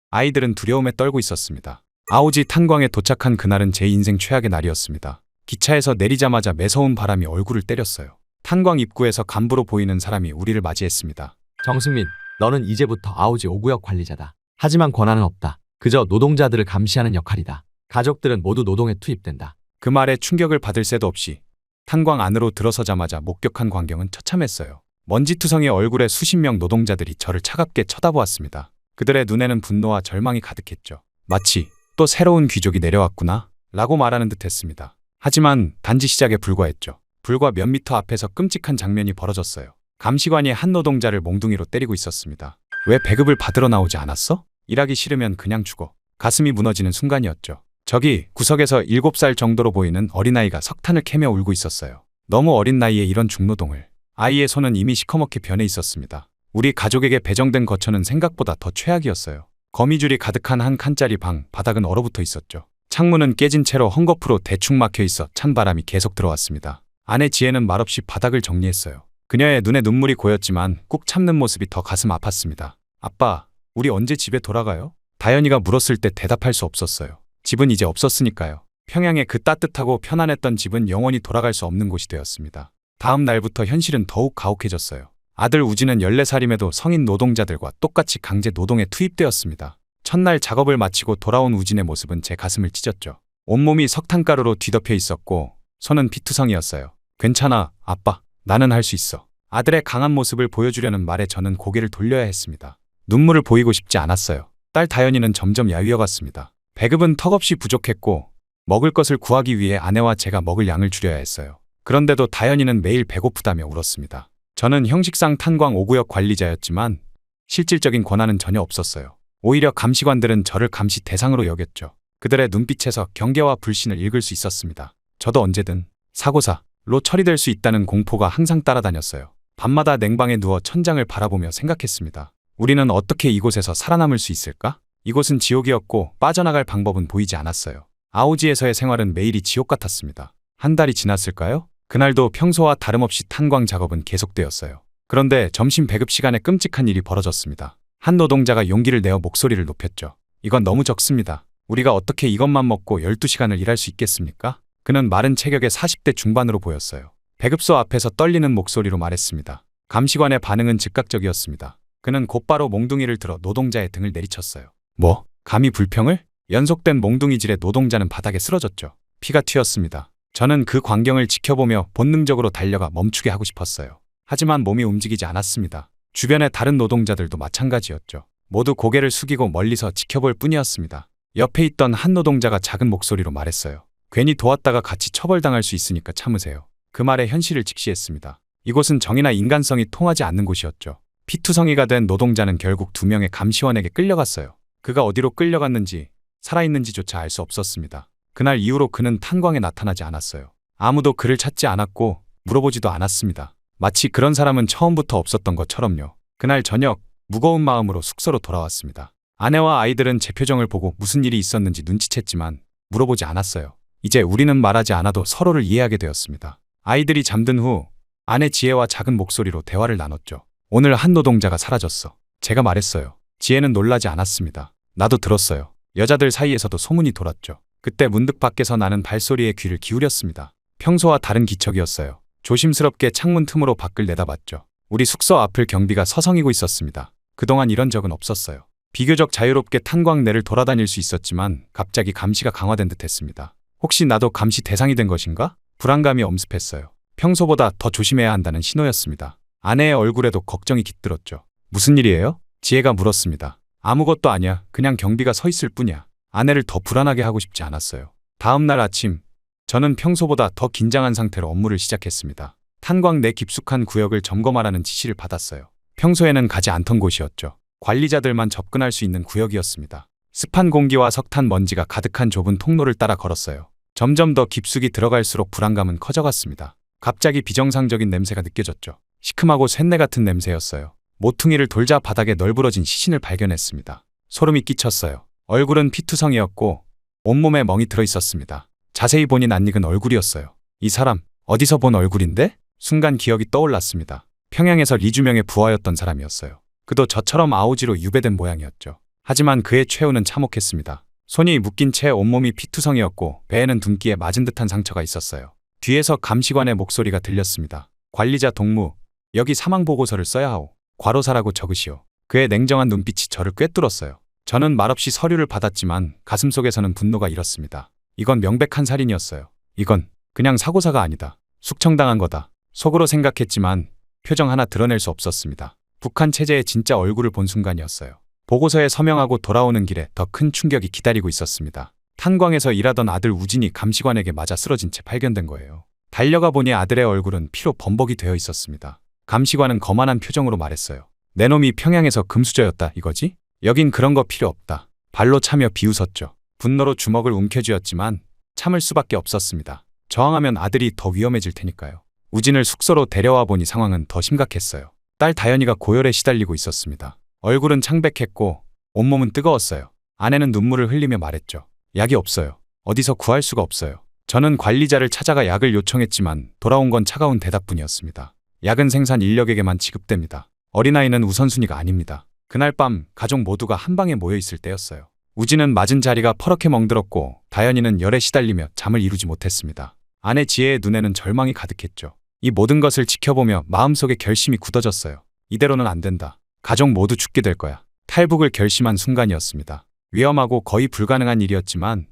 아이들은 두려움에 떨고 있었습니다. 아오지 탄광에 도착한 그날은 제 인생 최악의 날이었습니다. 기차에서 내리자마자 매서운 바람이 얼굴을 때렸어요. 탄광 입구에서 간부로 보이는 사람이 우리를 맞이했습니다. 정승민, 너는 이제부터 아오지 5구역 관리자다. 하지만 권한은 없다. 그저 노동자들을 감시하는 역할이다. 가족들은 모두 노동에 투입된다. 그 말에 충격을 받을 새도 없이 탄광 안으로 들어서자마자 목격한 광경은 처참했어요. 먼지투성이 얼굴에 수십 명 노동자들이 저를 차갑게 쳐다보았습니다. 그들의 눈에는 분노와 절망이 가득했죠. 마치 또 새로운 귀족이 내려왔구나 라고 말하는 듯 했습니다. 하지만 단지 시작에 불과했죠. 불과 몇 미터 앞에서 끔찍한 장면이 벌어졌어요. 감시관이 한 노동자를 몽둥이로 때리고 있었습니다. 왜 배급을 받으러 나오지 않았어? 일하기 싫으면 그냥 죽어. 가슴이 무너지는 순간이었죠. 저기 구석에서 7살 정도로 보이는 어린아이가 석탄을 캐며 울고 있었어요. 너무 어린 나이에 이런 중노동을. 아이의 손은 이미 시커멓게 변해 있었습니다. 우리 가족에게 배정된 거처는 생각보다 더 최악이었어요. 거미줄이 가득한 한 칸짜리 방, 바닥은 얼어붙어 있었죠. 창문은 깨진 채로 헝겊으로 대충 막혀 있어 찬 바람이 계속 들어왔습니다. 아내 지혜는 말없이 바닥을 정리했어요. 그녀의 눈에 눈물이 고였지만 꾹 참는 모습이 더 가슴 아팠습니다. 아빠, 우리 언제 집에 돌아가요? 다현이가 물었을 때 대답할 수 없었어요. 집은 이제 없었으니까요. 평양의 그 따뜻하고 편안했던 집은 영원히 돌아갈 수 없는 곳이 되었습니다. 다음 날부터 현실은 더욱 가혹해졌어요. 아들 우진은 14살임에도 성인 노동자들과 똑같이 강제 노동에 투입되었습니다. 첫날 작업을 마치고 돌아온 우진의 모습은 제 가슴을 찢었죠. 온몸이 석탄가루로 뒤덮여 있었고 손은 피투성이었어요. 괜찮아, 아빠. 나는 할 수 있어. 아들의 강한 모습을 보여주려는 말에 저는 고개를 돌려야 했습니다. 눈물을 보이고 싶지 않았어요. 딸 다현이는 점점 야위어갔습니다. 배급은 턱없이 부족했고 먹을 것을 구하기 위해 아내와 제가 먹을 양을 줄여야 했어요. 그런데도 다현이는 매일 배고프다며 울었습니다. 저는 형식상 탄광 5구역 관리자였지만 실질적인 권한은 전혀 없었어요. 오히려 감시관들은 저를 감시 대상으로 여겼죠. 그들의 눈빛에서 경계와 불신을 읽을 수 있었습니다. 저도 언제든 사고사로 처리될 수 있다는 공포가 항상 따라다녔어요. 밤마다 냉방에 누워 천장을 바라보며 생각했습니다. 우리는 어떻게 이곳에서 살아남을 수 있을까? 이곳은 지옥이었고 빠져나갈 방법은 보이지 않았어요. 아오지에서의 생활은 매일이 지옥 같았습니다. 한 달이 지났을까요? 그날도 평소와 다름없이 탄광 작업은 계속되었어요. 그런데 점심 배급 시간에 끔찍한 일이 벌어졌습니다. 한 노동자가 용기를 내어 목소리를 높였죠. 이건 너무 적습니다. 우리가 어떻게 이것만 먹고 12시간을 일할 수 있겠습니까? 그는 마른 체격의 40대 중반으로 보였어요. 배급소 앞에서 떨리는 목소리로 말했습니다. 감시관의 반응은 즉각적이었습니다. 그는 곧바로 몽둥이를 들어 노동자의 등을 내리쳤어요. 뭐? 감히 불평을? 연속된 몽둥이질에 노동자는 바닥에 쓰러졌죠. 피가 튀었습니다. 저는 그 광경을 지켜보며 본능적으로 달려가 멈추게 하고 싶었어요. 하지만 몸이 움직이지 않았습니다. 주변의 다른 노동자들도 마찬가지였죠. 모두 고개를 숙이고 멀리서 지켜볼 뿐이었습니다. 옆에 있던 한 노동자가 작은 목소리로 말했어요. 괜히 도왔다가 같이 처벌당할 수 있으니까 참으세요. 그 말에 현실을 직시했습니다. 이곳은 정의나 인간성이 통하지 않는 곳이었죠. 피투성이가 된 노동자는 결국 2명의 감시원에게 끌려갔어요. 그가 어디로 끌려갔는지 살아있는지조차 알 수 없었습니다. 그날 이후로 그는 탄광에 나타나지 않았어요. 아무도 그를 찾지 않았고 물어보지도 않았습니다. 마치 그런 사람은 처음부터 없었던 것처럼요. 그날 저녁 무거운 마음으로 숙소로 돌아왔습니다. 아내와 아이들은 제 표정을 보고 무슨 일이 있었는지 눈치챘지만 물어보지 않았어요. 이제 우리는 말하지 않아도 서로를 이해하게 되었습니다. 아이들이 잠든 후 아내 지혜와 작은 목소리로 대화를 나눴죠. 오늘 한 노동자가 사라졌어. 제가 말했어요. 지혜는 놀라지 않았습니다. 나도 들었어요. 여자들 사이에서도 소문이 돌았죠. 그때 문득 밖에서 나는 발소리에 귀를 기울였습니다. 평소와 다른 기척이었어요. 조심스럽게 창문 틈으로 밖을 내다봤죠. 우리 숙소 앞을 경비가 서성이고 있었습니다. 그동안 이런 적은 없었어요. 비교적 자유롭게 탄광 내를 돌아다닐 수 있었지만 갑자기 감시가 강화된 듯 했습니다. 혹시 나도 감시 대상이 된 것인가? 불안감이 엄습했어요. 평소보다 더 조심해야 한다는 신호였습니다. 아내의 얼굴에도 걱정이 깃들었죠. 무슨 일이에요? 지혜가 물었습니다. 아무것도 아니야. 그냥 경비가 서 있을 뿐이야. 아내를 더 불안하게 하고 싶지 않았어요. 다음 날 아침, 저는 평소보다 더 긴장한 상태로 업무를 시작했습니다. 탄광 내 깊숙한 구역을 점검하라는 지시를 받았어요. 평소에는 가지 않던 곳이었죠. 관리자들만 접근할 수 있는 구역이었습니다. 습한 공기와 석탄 먼지가 가득한 좁은 통로를 따라 걸었어요. 점점 더 깊숙이 들어갈수록 불안감은 커져갔습니다. 갑자기 비정상적인 냄새가 느껴졌죠. 시큼하고 쇳내 같은 냄새였어요. 모퉁이를 돌자 바닥에 널브러진 시신을 발견했습니다. 소름이 끼쳤어요. 얼굴은 피투성이었고 온몸에 멍이 들어 있었습니다. 자세히 보니 낯익은 얼굴이었어요. 이 사람 어디서 본 얼굴인데? 순간 기억이 떠올랐습니다. 평양에서 리주명의 부하였던 사람이었어요. 그도 저처럼 아오지로 유배된 모양이었죠. 하지만 그의 최후는 참혹했습니다. 손이 묶인 채 온몸이 피투성이었고 배에는 둔기에 맞은 듯한 상처가 있었어요. 뒤에서 감시관의 목소리가 들렸습니다. 관리자 동무, 여기 사망보고서를 써야 하오. 과로사라고 적으시오. 그의 냉정한 눈빛이 저를 꿰뚫었어요. 저는 말없이 서류를 받았지만 가슴속에서는 분노가 일었습니다. 이건 명백한 살인이었어요. 이건 그냥 사고사가 아니다. 숙청당한 거다. 속으로 생각했지만 표정 하나 드러낼 수 없었습니다. 북한 체제의 진짜 얼굴을 본 순간이었어요. 보고서에 서명하고 돌아오는 길에 더 큰 충격이 기다리고 있었습니다. 탄광에서 일하던 아들 우진이 감시관에게 맞아 쓰러진 채 발견된 거예요. 달려가 보니 아들의 얼굴은 피로 범벅이 되어 있었습니다. 감시관은 거만한 표정으로 말했어요. 내 놈이 평양에서 금수저였다 이거지? 여긴 그런 거 필요 없다. 발로 차며 비웃었죠. 분노로 주먹을 움켜쥐었지만 참을 수밖에 없었습니다. 저항하면 아들이 더 위험해질 테니까요. 우진을 숙소로 데려와 보니 상황은 더 심각했어요. 딸 다현이가 고열에 시달리고 있었습니다. 얼굴은 창백했고 온몸은 뜨거웠어요. 아내는 눈물을 흘리며 말했죠. 약이 없어요. 어디서 구할 수가 없어요. 저는 관리자를 찾아가 약을 요청했지만 돌아온 건 차가운 대답뿐이었습니다. 약은 생산 인력에게만 지급됩니다. 어린아이는 우선순위가 아닙니다. 그날 밤 가족 모두가 한 방에 모여 있을 때였어요. 우진은 맞은 자리가 퍼렇게 멍들었고 다현이는 열에 시달리며 잠을 이루지 못했습니다. 아내 지혜의 눈에는 절망이 가득했죠. 이 모든 것을 지켜보며 마음속에 결심이 굳어졌어요. 이대로는 안 된다. 가족 모두 죽게 될 거야. 탈북을 결심한 순간이었습니다. 위험하고 거의 불가능한 일이었지만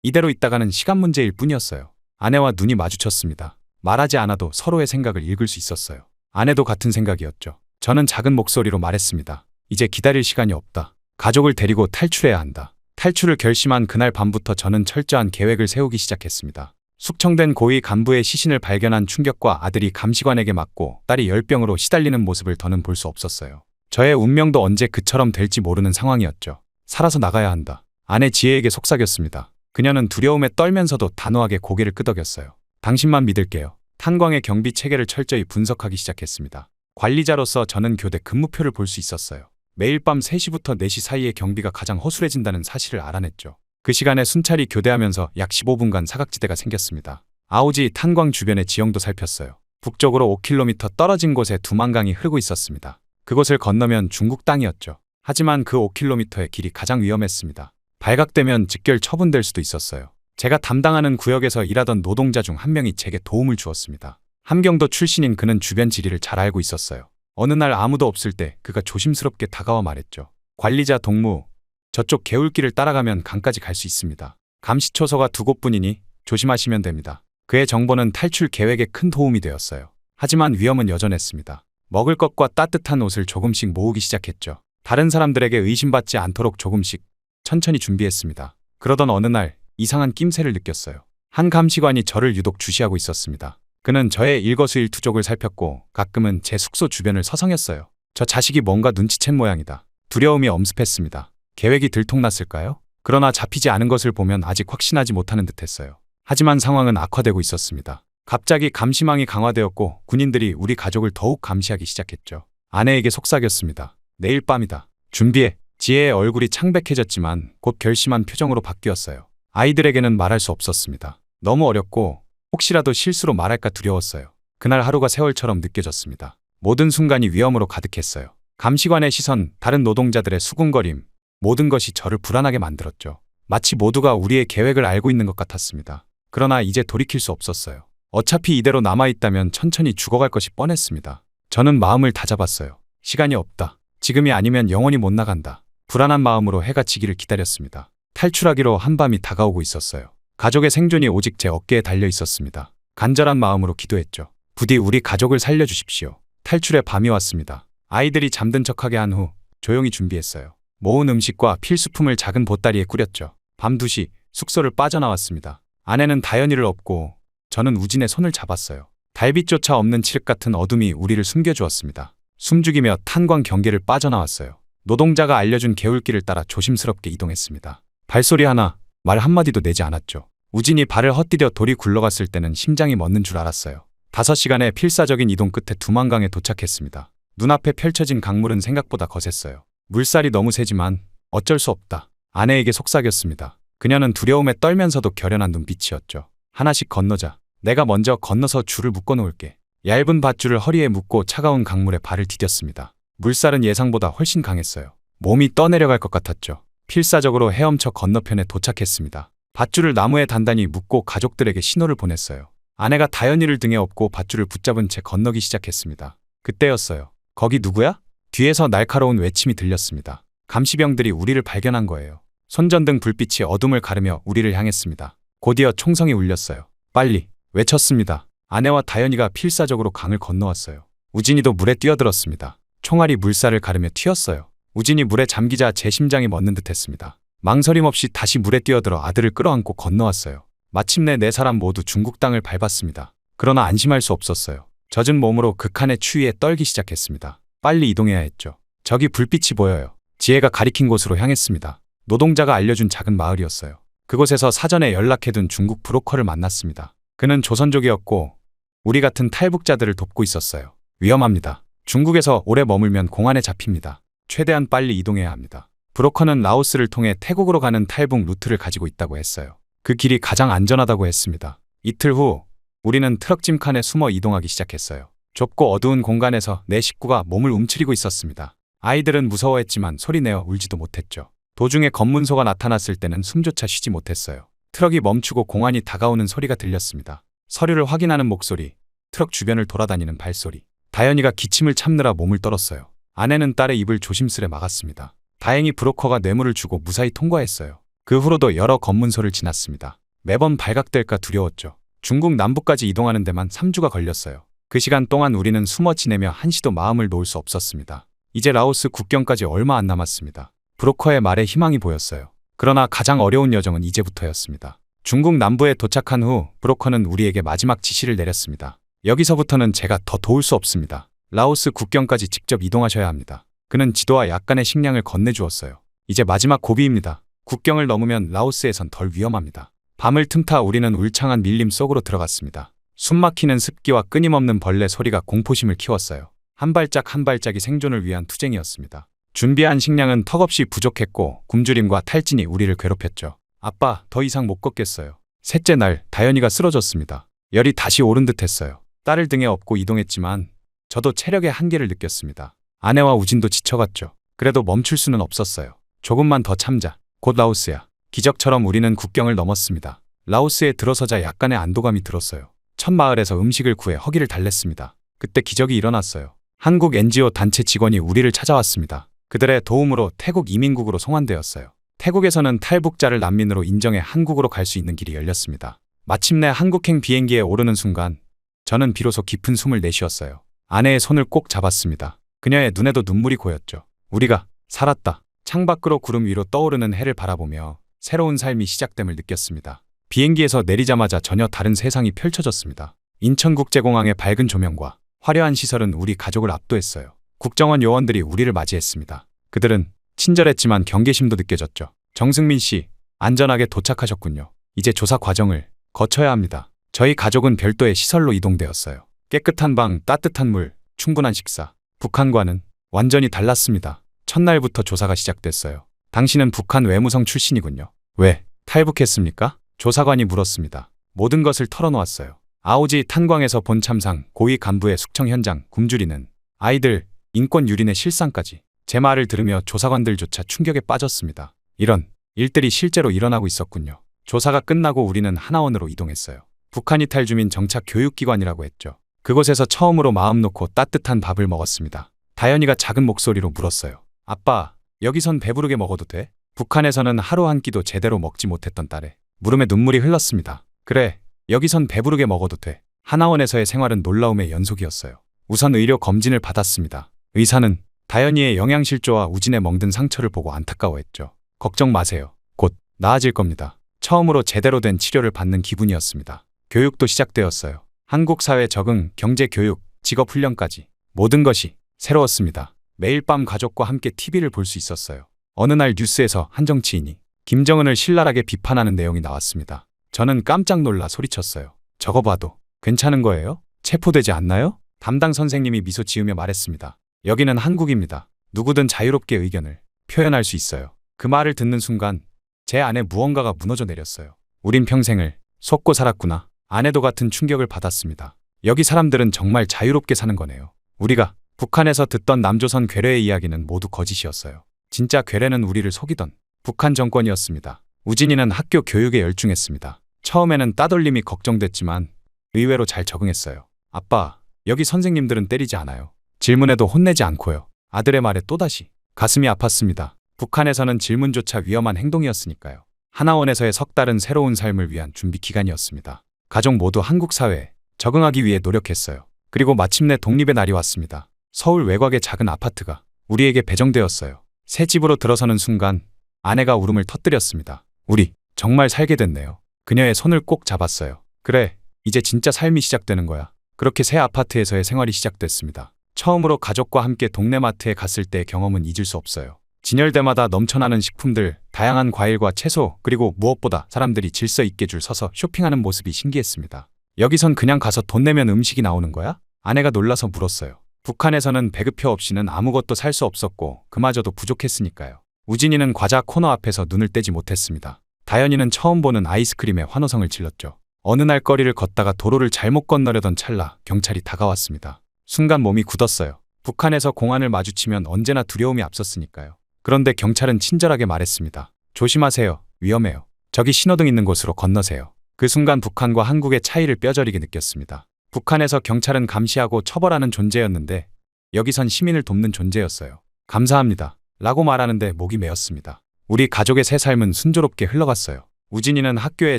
이대로 있다가는 시간 문제일 뿐이었어요. 아내와 눈이 마주쳤습니다. 말하지 않아도 서로의 생각을 읽을 수 있었어요. 아내도 같은 생각이었죠. 저는 작은 목소리로 말했습니다. 이제 기다릴 시간이 없다. 가족을 데리고 탈출해야 한다. 탈출을 결심한 그날 밤부터 저는 철저한 계획을 세우기 시작했습니다. 숙청된 고위 간부의 시신을 발견한 충격과 아들이 감시관에게 맞고 딸이 열병으로 시달리는 모습을 더는 볼 수 없었어요. 저의 운명도 언제 그처럼 될지 모르는 상황이었죠. 살아서 나가야 한다. 아내 지혜에게 속삭였습니다. 그녀는 두려움에 떨면서도 단호하게 고개를 끄덕였어요. 당신만 믿을게요. 탄광의 경비 체계를 철저히 분석하기 시작했습니다. 관리자로서 저는 교대 근무표를 볼 수 있었어요. 매일 밤 3시부터 4시 사이에 경비가 가장 허술해진다는 사실을 알아냈죠. 그 시간에 순찰이 교대하면서 약 15분간 사각지대가 생겼습니다. 아오지 탄광 주변의 지형도 살폈어요. 북쪽으로 5km 떨어진 곳에 두만강이 흐르고 있었습니다. 그곳을 건너면 중국 땅이었죠. 하지만 그 5km의 길이 가장 위험했습니다. 발각되면 직결 처분될 수도 있었어요. 제가 담당하는 구역에서 일하던 노동자 중 한 명이 제게 도움을 주었습니다. 함경도 출신인 그는 주변 지리를 잘 알고 있었어요. 어느 날 아무도 없을 때 그가 조심스럽게 다가와 말했죠. 관리자 동무, 저쪽 개울길을 따라가면 강까지 갈 수 있습니다. 감시초소가 2곳뿐이니 조심하시면 됩니다. 그의 정보는 탈출 계획에 큰 도움이 되었어요. 하지만 위험은 여전했습니다. 먹을 것과 따뜻한 옷을 조금씩 모으기 시작했죠. 다른 사람들에게 의심받지 않도록 조금씩 천천히 준비했습니다. 그러던 어느 날 이상한 낌새를 느꼈어요. 한 감시관이 저를 유독 주시하고 있었습니다. 그는 저의 일거수일투족을 살폈고 가끔은 제 숙소 주변을 서성였어요. 저 자식이 뭔가 눈치챈 모양이다. 두려움이 엄습했습니다. 계획이 들통났을까요? 그러나 잡히지 않은 것을 보면 아직 확신하지 못하는 듯했어요. 하지만 상황은 악화되고 있었습니다. 갑자기 감시망이 강화되었고 군인들이 우리 가족을 더욱 감시하기 시작했죠. 아내에게 속삭였습니다. 내일 밤이다. 준비해. 지혜의 얼굴이 창백해졌지만 곧 결심한 표정으로 바뀌었어요. 아이들에게는 말할 수 없었습니다. 너무 어렵고 혹시라도 실수로 말할까 두려웠어요. 그날 하루가 세월처럼 느껴졌습니다. 모든 순간이 위험으로 가득했어요. 감시관의 시선, 다른 노동자들의 수군거림, 모든 것이 저를 불안하게 만들었죠. 마치 모두가 우리의 계획을 알고 있는 것 같았습니다. 그러나 이제 돌이킬 수 없었어요. 어차피 이대로 남아있다면 천천히 죽어갈 것이 뻔했습니다. 저는 마음을 다잡았어요. 시간이 없다. 지금이 아니면 영원히 못 나간다. 불안한 마음으로 해가 지기를 기다렸습니다. 탈출하기로 한밤이 다가오고 있었어요. 가족의 생존이 오직 제 어깨에 달려 있었습니다. 간절한 마음으로 기도했죠. 부디 우리 가족을 살려주십시오. 탈출의 밤이 왔습니다. 아이들이 잠든 척하게 한 후 조용히 준비했어요. 모은 음식과 필수품을 작은 보따리에 꾸렸죠. 밤 2시 숙소를 빠져나왔습니다. 아내는 다현이를 업고 저는 우진의 손을 잡았어요. 달빛조차 없는 칠흑 같은 어둠이 우리를 숨겨주었습니다. 숨죽이며 탄광 경계를 빠져나왔어요. 노동자가 알려준 개울길을 따라 조심스럽게 이동했습니다. 발소리 하나, 말 한마디도 내지 않았죠. 우진이 발을 헛디뎌 돌이 굴러갔을 때는 심장이 멎는 줄 알았어요. 5시간의 필사적인 이동 끝에 두만강에 도착했습니다. 눈앞에 펼쳐진 강물은 생각보다 거셌어요. 물살이 너무 세지만 어쩔 수 없다. 아내에게 속삭였습니다. 그녀는 두려움에 떨면서도 결연한 눈빛이었죠. 하나씩 건너자. 내가 먼저 건너서 줄을 묶어 놓을게. 얇은 밧줄을 허리에 묶고 차가운 강물에 발을 디뎠습니다. 물살은 예상보다 훨씬 강했어요. 몸이 떠내려갈 것 같았죠. 필사적으로 헤엄쳐 건너편에 도착했습니다. 밧줄을 나무에 단단히 묶고 가족들에게 신호를 보냈어요. 아내가 다현이를 등에 업고 밧줄을 붙잡은 채 건너기 시작했습니다. 그때였어요. 거기 누구야? 뒤에서 날카로운 외침이 들렸습니다. 감시병들이 우리를 발견한 거예요. 손전등 불빛이 어둠을 가르며 우리를 향했습니다. 곧이어 총성이 울렸어요. 빨리! 외쳤습니다. 아내와 다현이가 필사적으로 강을 건너왔어요. 우진이도 물에 뛰어들었습니다. 총알이 물살을 가르며 튀었어요. 우진이 물에 잠기자 제 심장이 멎는 듯했습니다. 망설임 없이 다시 물에 뛰어들어 아들을 끌어안고 건너왔어요. 마침내 4사람 모두 중국 땅을 밟았습니다. 그러나 안심할 수 없었어요. 젖은 몸으로 극한의 추위에 떨기 시작했습니다. 빨리 이동해야 했죠. 저기 불빛이 보여요. 지혜가 가리킨 곳으로 향했습니다. 노동자가 알려준 작은 마을이었어요. 그곳에서 사전에 연락해둔 중국 브로커를 만났습니다. 그는 조선족이었고 우리 같은 탈북자들을 돕고 있었어요. 위험합니다. 중국에서 오래 머물면 공안에 잡힙니다. 최대한 빨리 이동해야 합니다. 브로커는 라오스를 통해 태국으로 가는 탈북 루트를 가지고 있다고 했어요. 그 길이 가장 안전하다고 했습니다. 이틀 후 우리는 트럭 찜칸에 숨어 이동하기 시작했어요. 좁고 어두운 공간에서 내 식구가 몸을 움츠리고 있었습니다. 아이들은 무서워했지만 소리내어 울지도 못했죠. 도중에 검문소가 나타났을 때는 숨조차 쉬지 못했어요. 트럭이 멈추고 공안이 다가오는 소리가 들렸습니다. 서류를 확인하는 목소리, 트럭 주변을 돌아다니는 발소리. 다현이가 기침을 참느라 몸을 떨었어요. 아내는 딸의 입을 조심스레 막았습니다. 다행히 브로커가 뇌물을 주고 무사히 통과했어요. 그 후로도 여러 검문소를 지났습니다. 매번 발각될까 두려웠죠. 중국 남부까지 이동하는 데만 3주가 걸렸어요. 그 시간 동안 우리는 숨어 지내며 한시도 마음을 놓을 수 없었습니다. 이제 라오스 국경까지 얼마 안 남았습니다. 브로커의 말에 희망이 보였어요. 그러나 가장 어려운 여정은 이제부터였습니다. 중국 남부에 도착한 후 브로커는 우리에게 마지막 지시를 내렸습니다. 여기서부터는 제가 더 도울 수 없습니다. 라오스 국경까지 직접 이동하셔야 합니다. 그는 지도와 약간의 식량을 건네주었어요. 이제 마지막 고비입니다. 국경을 넘으면 라오스에선 덜 위험합니다. 밤을 틈타 우리는 울창한 밀림 속으로 들어갔습니다. 숨막히는 습기와 끊임없는 벌레 소리가 공포심을 키웠어요. 한 발짝 한 발짝이 생존을 위한 투쟁이었습니다. 준비한 식량은 턱없이 부족했고 굶주림과 탈진이 우리를 괴롭혔죠. 아빠, 더 이상 못 걷겠어요. 셋째 날, 다현이가 쓰러졌습니다. 열이 다시 오른 듯 했어요. 딸을 등에 업고 이동했지만 저도 체력의 한계를 느꼈습니다. 아내와 우진도 지쳐갔죠. 그래도 멈출 수는 없었어요. 조금만 더 참자. 곧 라오스야. 기적처럼 우리는 국경을 넘었습니다. 라오스에 들어서자 약간의 안도감이 들었어요. 첫 마을에서 음식을 구해 허기를 달랬습니다. 그때 기적이 일어났어요. 한국 NGO 단체 직원이 우리를 찾아왔습니다. 그들의 도움으로 태국 이민국으로 송환되었어요. 태국에서는 탈북자를 난민으로 인정해 한국으로 갈 수 있는 길이 열렸습니다. 마침내 한국행 비행기에 오르는 순간 저는 비로소 깊은 숨을 내쉬었어요. 아내의 손을 꼭 잡았습니다. 그녀의 눈에도 눈물이 고였죠. 우리가 살았다. 창밖으로 구름 위로 떠오르는 해를 바라보며 새로운 삶이 시작됨을 느꼈습니다. 비행기에서 내리자마자 전혀 다른 세상이 펼쳐졌습니다. 인천국제공항의 밝은 조명과 화려한 시설은 우리 가족을 압도했어요. 국정원 요원들이 우리를 맞이했습니다. 그들은 친절했지만 경계심도 느껴졌죠. 정승민 씨, 안전하게 도착하셨군요. 이제 조사 과정을 거쳐야 합니다. 저희 가족은 별도의 시설로 이동되었어요. 깨끗한 방, 따뜻한 물, 충분한 식사. 북한과는 완전히 달랐습니다. 첫날부터 조사가 시작됐어요. 당신은 북한 외무성 출신이군요. 왜 탈북했습니까? 조사관이 물었습니다. 모든 것을 털어놓았어요. 아오지 탄광에서 본 참상, 고위 간부의 숙청 현장, 굶주리는 아이들, 인권 유린의 실상까지. 제 말을 들으며 조사관들조차 충격에 빠졌습니다. 이런 일들이 실제로 일어나고 있었군요. 조사가 끝나고 우리는 하나원으로 이동했어요. 북한 이탈 주민 정착 교육기관이라고 했죠. 그곳에서 처음으로 마음 놓고 따뜻한 밥을 먹었습니다. 다현이가 작은 목소리로 물었어요. 아빠, 여기선 배부르게 먹어도 돼? 북한에서는 하루 한 끼도 제대로 먹지 못했던 딸의 물음에 눈물이 흘렀습니다. 그래, 여기선 배부르게 먹어도 돼. 하나원에서의 생활은 놀라움의 연속이었어요. 우선 의료 검진을 받았습니다. 의사는 다현이의 영양실조와 우진의 멍든 상처를 보고 안타까워했죠. 걱정 마세요. 곧 나아질 겁니다. 처음으로 제대로 된 치료를 받는 기분이었습니다. 교육도 시작되었어요. 한국 사회 적응, 경제 교육, 직업 훈련까지 모든 것이 새로웠습니다. 매일 밤 가족과 함께 TV를 볼 수 있었어요. 어느 날 뉴스에서 한 정치인이 김정은을 신랄하게 비판하는 내용이 나왔습니다. 저는 깜짝 놀라 소리쳤어요. 저거 봐도 괜찮은 거예요? 체포되지 않나요? 담당 선생님이 미소 지으며 말했습니다. 여기는 한국입니다. 누구든 자유롭게 의견을 표현할 수 있어요. 그 말을 듣는 순간 제 안에 무언가가 무너져 내렸어요. 우린 평생을 속고 살았구나. 아내도 같은 충격을 받았습니다. 여기 사람들은 정말 자유롭게 사는 거네요. 우리가 북한에서 듣던 남조선 괴뢰의 이야기는 모두 거짓이었어요. 진짜 괴뢰는 우리를 속이던 북한 정권이었습니다. 우진이는 학교 교육에 열중했습니다. 처음에는 따돌림이 걱정됐지만 의외로 잘 적응했어요. 아빠, 여기 선생님들은 때리지 않아요. 질문에도 혼내지 않고요. 아들의 말에 또다시 가슴이 아팠습니다. 북한에서는 질문조차 위험한 행동이었으니까요. 하나원에서의 석 달은 새로운 삶을 위한 준비 기간이었습니다. 가족 모두 한국 사회에 적응하기 위해 노력했어요. 그리고 마침내 독립의 날이 왔습니다. 서울 외곽의 작은 아파트가 우리에게 배정되었어요. 새 집으로 들어서는 순간 아내가 울음을 터뜨렸습니다. 우리 정말 살게 됐네요. 그녀의 손을 꼭 잡았어요. 그래, 이제 진짜 삶이 시작되는 거야. 그렇게 새 아파트에서의 생활이 시작됐습니다. 처음으로 가족과 함께 동네 마트에 갔을 때의 경험은 잊을 수 없어요. 진열대마다 넘쳐나는 식품들, 다양한 과일과 채소, 그리고 무엇보다 사람들이 질서 있게 줄 서서 쇼핑하는 모습이 신기했습니다. 여기선 그냥 가서 돈 내면 음식이 나오는 거야? 아내가 놀라서 물었어요. 북한에서는 배급표 없이는 아무것도 살 수 없었고 그마저도 부족했으니까요. 우진이는 과자 코너 앞에서 눈을 떼지 못했습니다. 다현이는 처음 보는 아이스크림에 환호성을 질렀죠. 어느 날 거리를 걷다가 도로를 잘못 건너려던 찰나 경찰이 다가왔습니다. 순간 몸이 굳었어요. 북한에서 공안을 마주치면 언제나 두려움이 앞섰으니까요. 그런데 경찰은 친절하게 말했습니다. 조심하세요. 위험해요. 저기 신호등 있는 곳으로 건너세요. 그 순간 북한과 한국의 차이를 뼈저리게 느꼈습니다. 북한에서 경찰은 감시하고 처벌하는 존재였는데 여기선 시민을 돕는 존재였어요. 감사합니다. 라고 말하는데 목이 메었습니다. 우리 가족의 새 삶은 순조롭게 흘러갔어요. 우진이는 학교에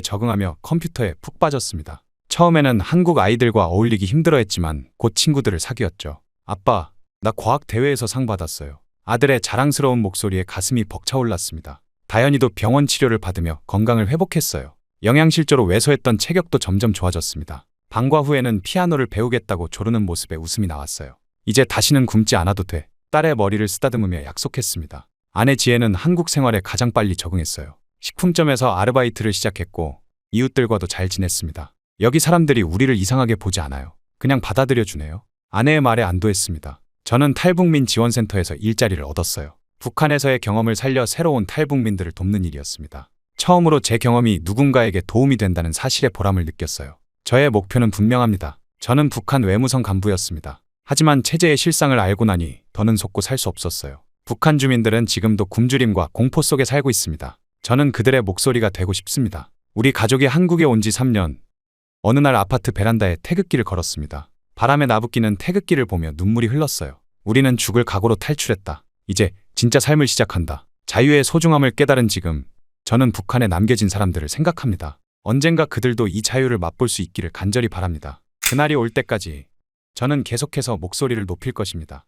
적응하며 컴퓨터에 푹 빠졌습니다. 처음에는 한국 아이들과 어울리기 힘들어했지만 곧 친구들을 사귀었죠. 아빠, 나 과학 대회에서 상 받았어요. 아들의 자랑스러운 목소리에 가슴이 벅차올랐습니다. 다현이도 병원 치료를 받으며 건강을 회복했어요. 영양실조로 왜소했던 체격도 점점 좋아졌습니다. 방과 후에는 피아노를 배우겠다고 조르는 모습에 웃음이 나왔어요. 이제 다시는 굶지 않아도 돼. 딸의 머리를 쓰다듬으며 약속했습니다. 아내 지혜는 한국 생활에 가장 빨리 적응했어요. 식품점에서 아르바이트를 시작했고 이웃들과도 잘 지냈습니다. 여기 사람들이 우리를 이상하게 보지 않아요. 그냥 받아들여 주네요. 아내의 말에 안도했습니다. 저는 탈북민 지원센터에서 일자리를 얻었어요. 북한에서의 경험을 살려 새로운 탈북민들을 돕는 일이었습니다. 처음으로 제 경험이 누군가에게 도움이 된다는 사실의 보람을 느꼈어요. 저의 목표는 분명합니다. 저는 북한 외무성 간부였습니다. 하지만 체제의 실상을 알고 나니 더는 속고 살 수 없었어요. 북한 주민들은 지금도 굶주림과 공포 속에 살고 있습니다. 저는 그들의 목소리가 되고 싶습니다. 우리 가족이 한국에 온 지 3년. 어느 날 아파트 베란다에 태극기를 걸었습니다. 바람에 나부끼는 태극기를 보며 눈물이 흘렀어요. 우리는 죽을 각오로 탈출했다. 이제 진짜 삶을 시작한다. 자유의 소중함을 깨달은 지금 저는 북한에 남겨진 사람들을 생각합니다. 언젠가 그들도 이 자유를 맛볼 수 있기를 간절히 바랍니다. 그날이 올 때까지 저는 계속해서 목소리를 높일 것입니다.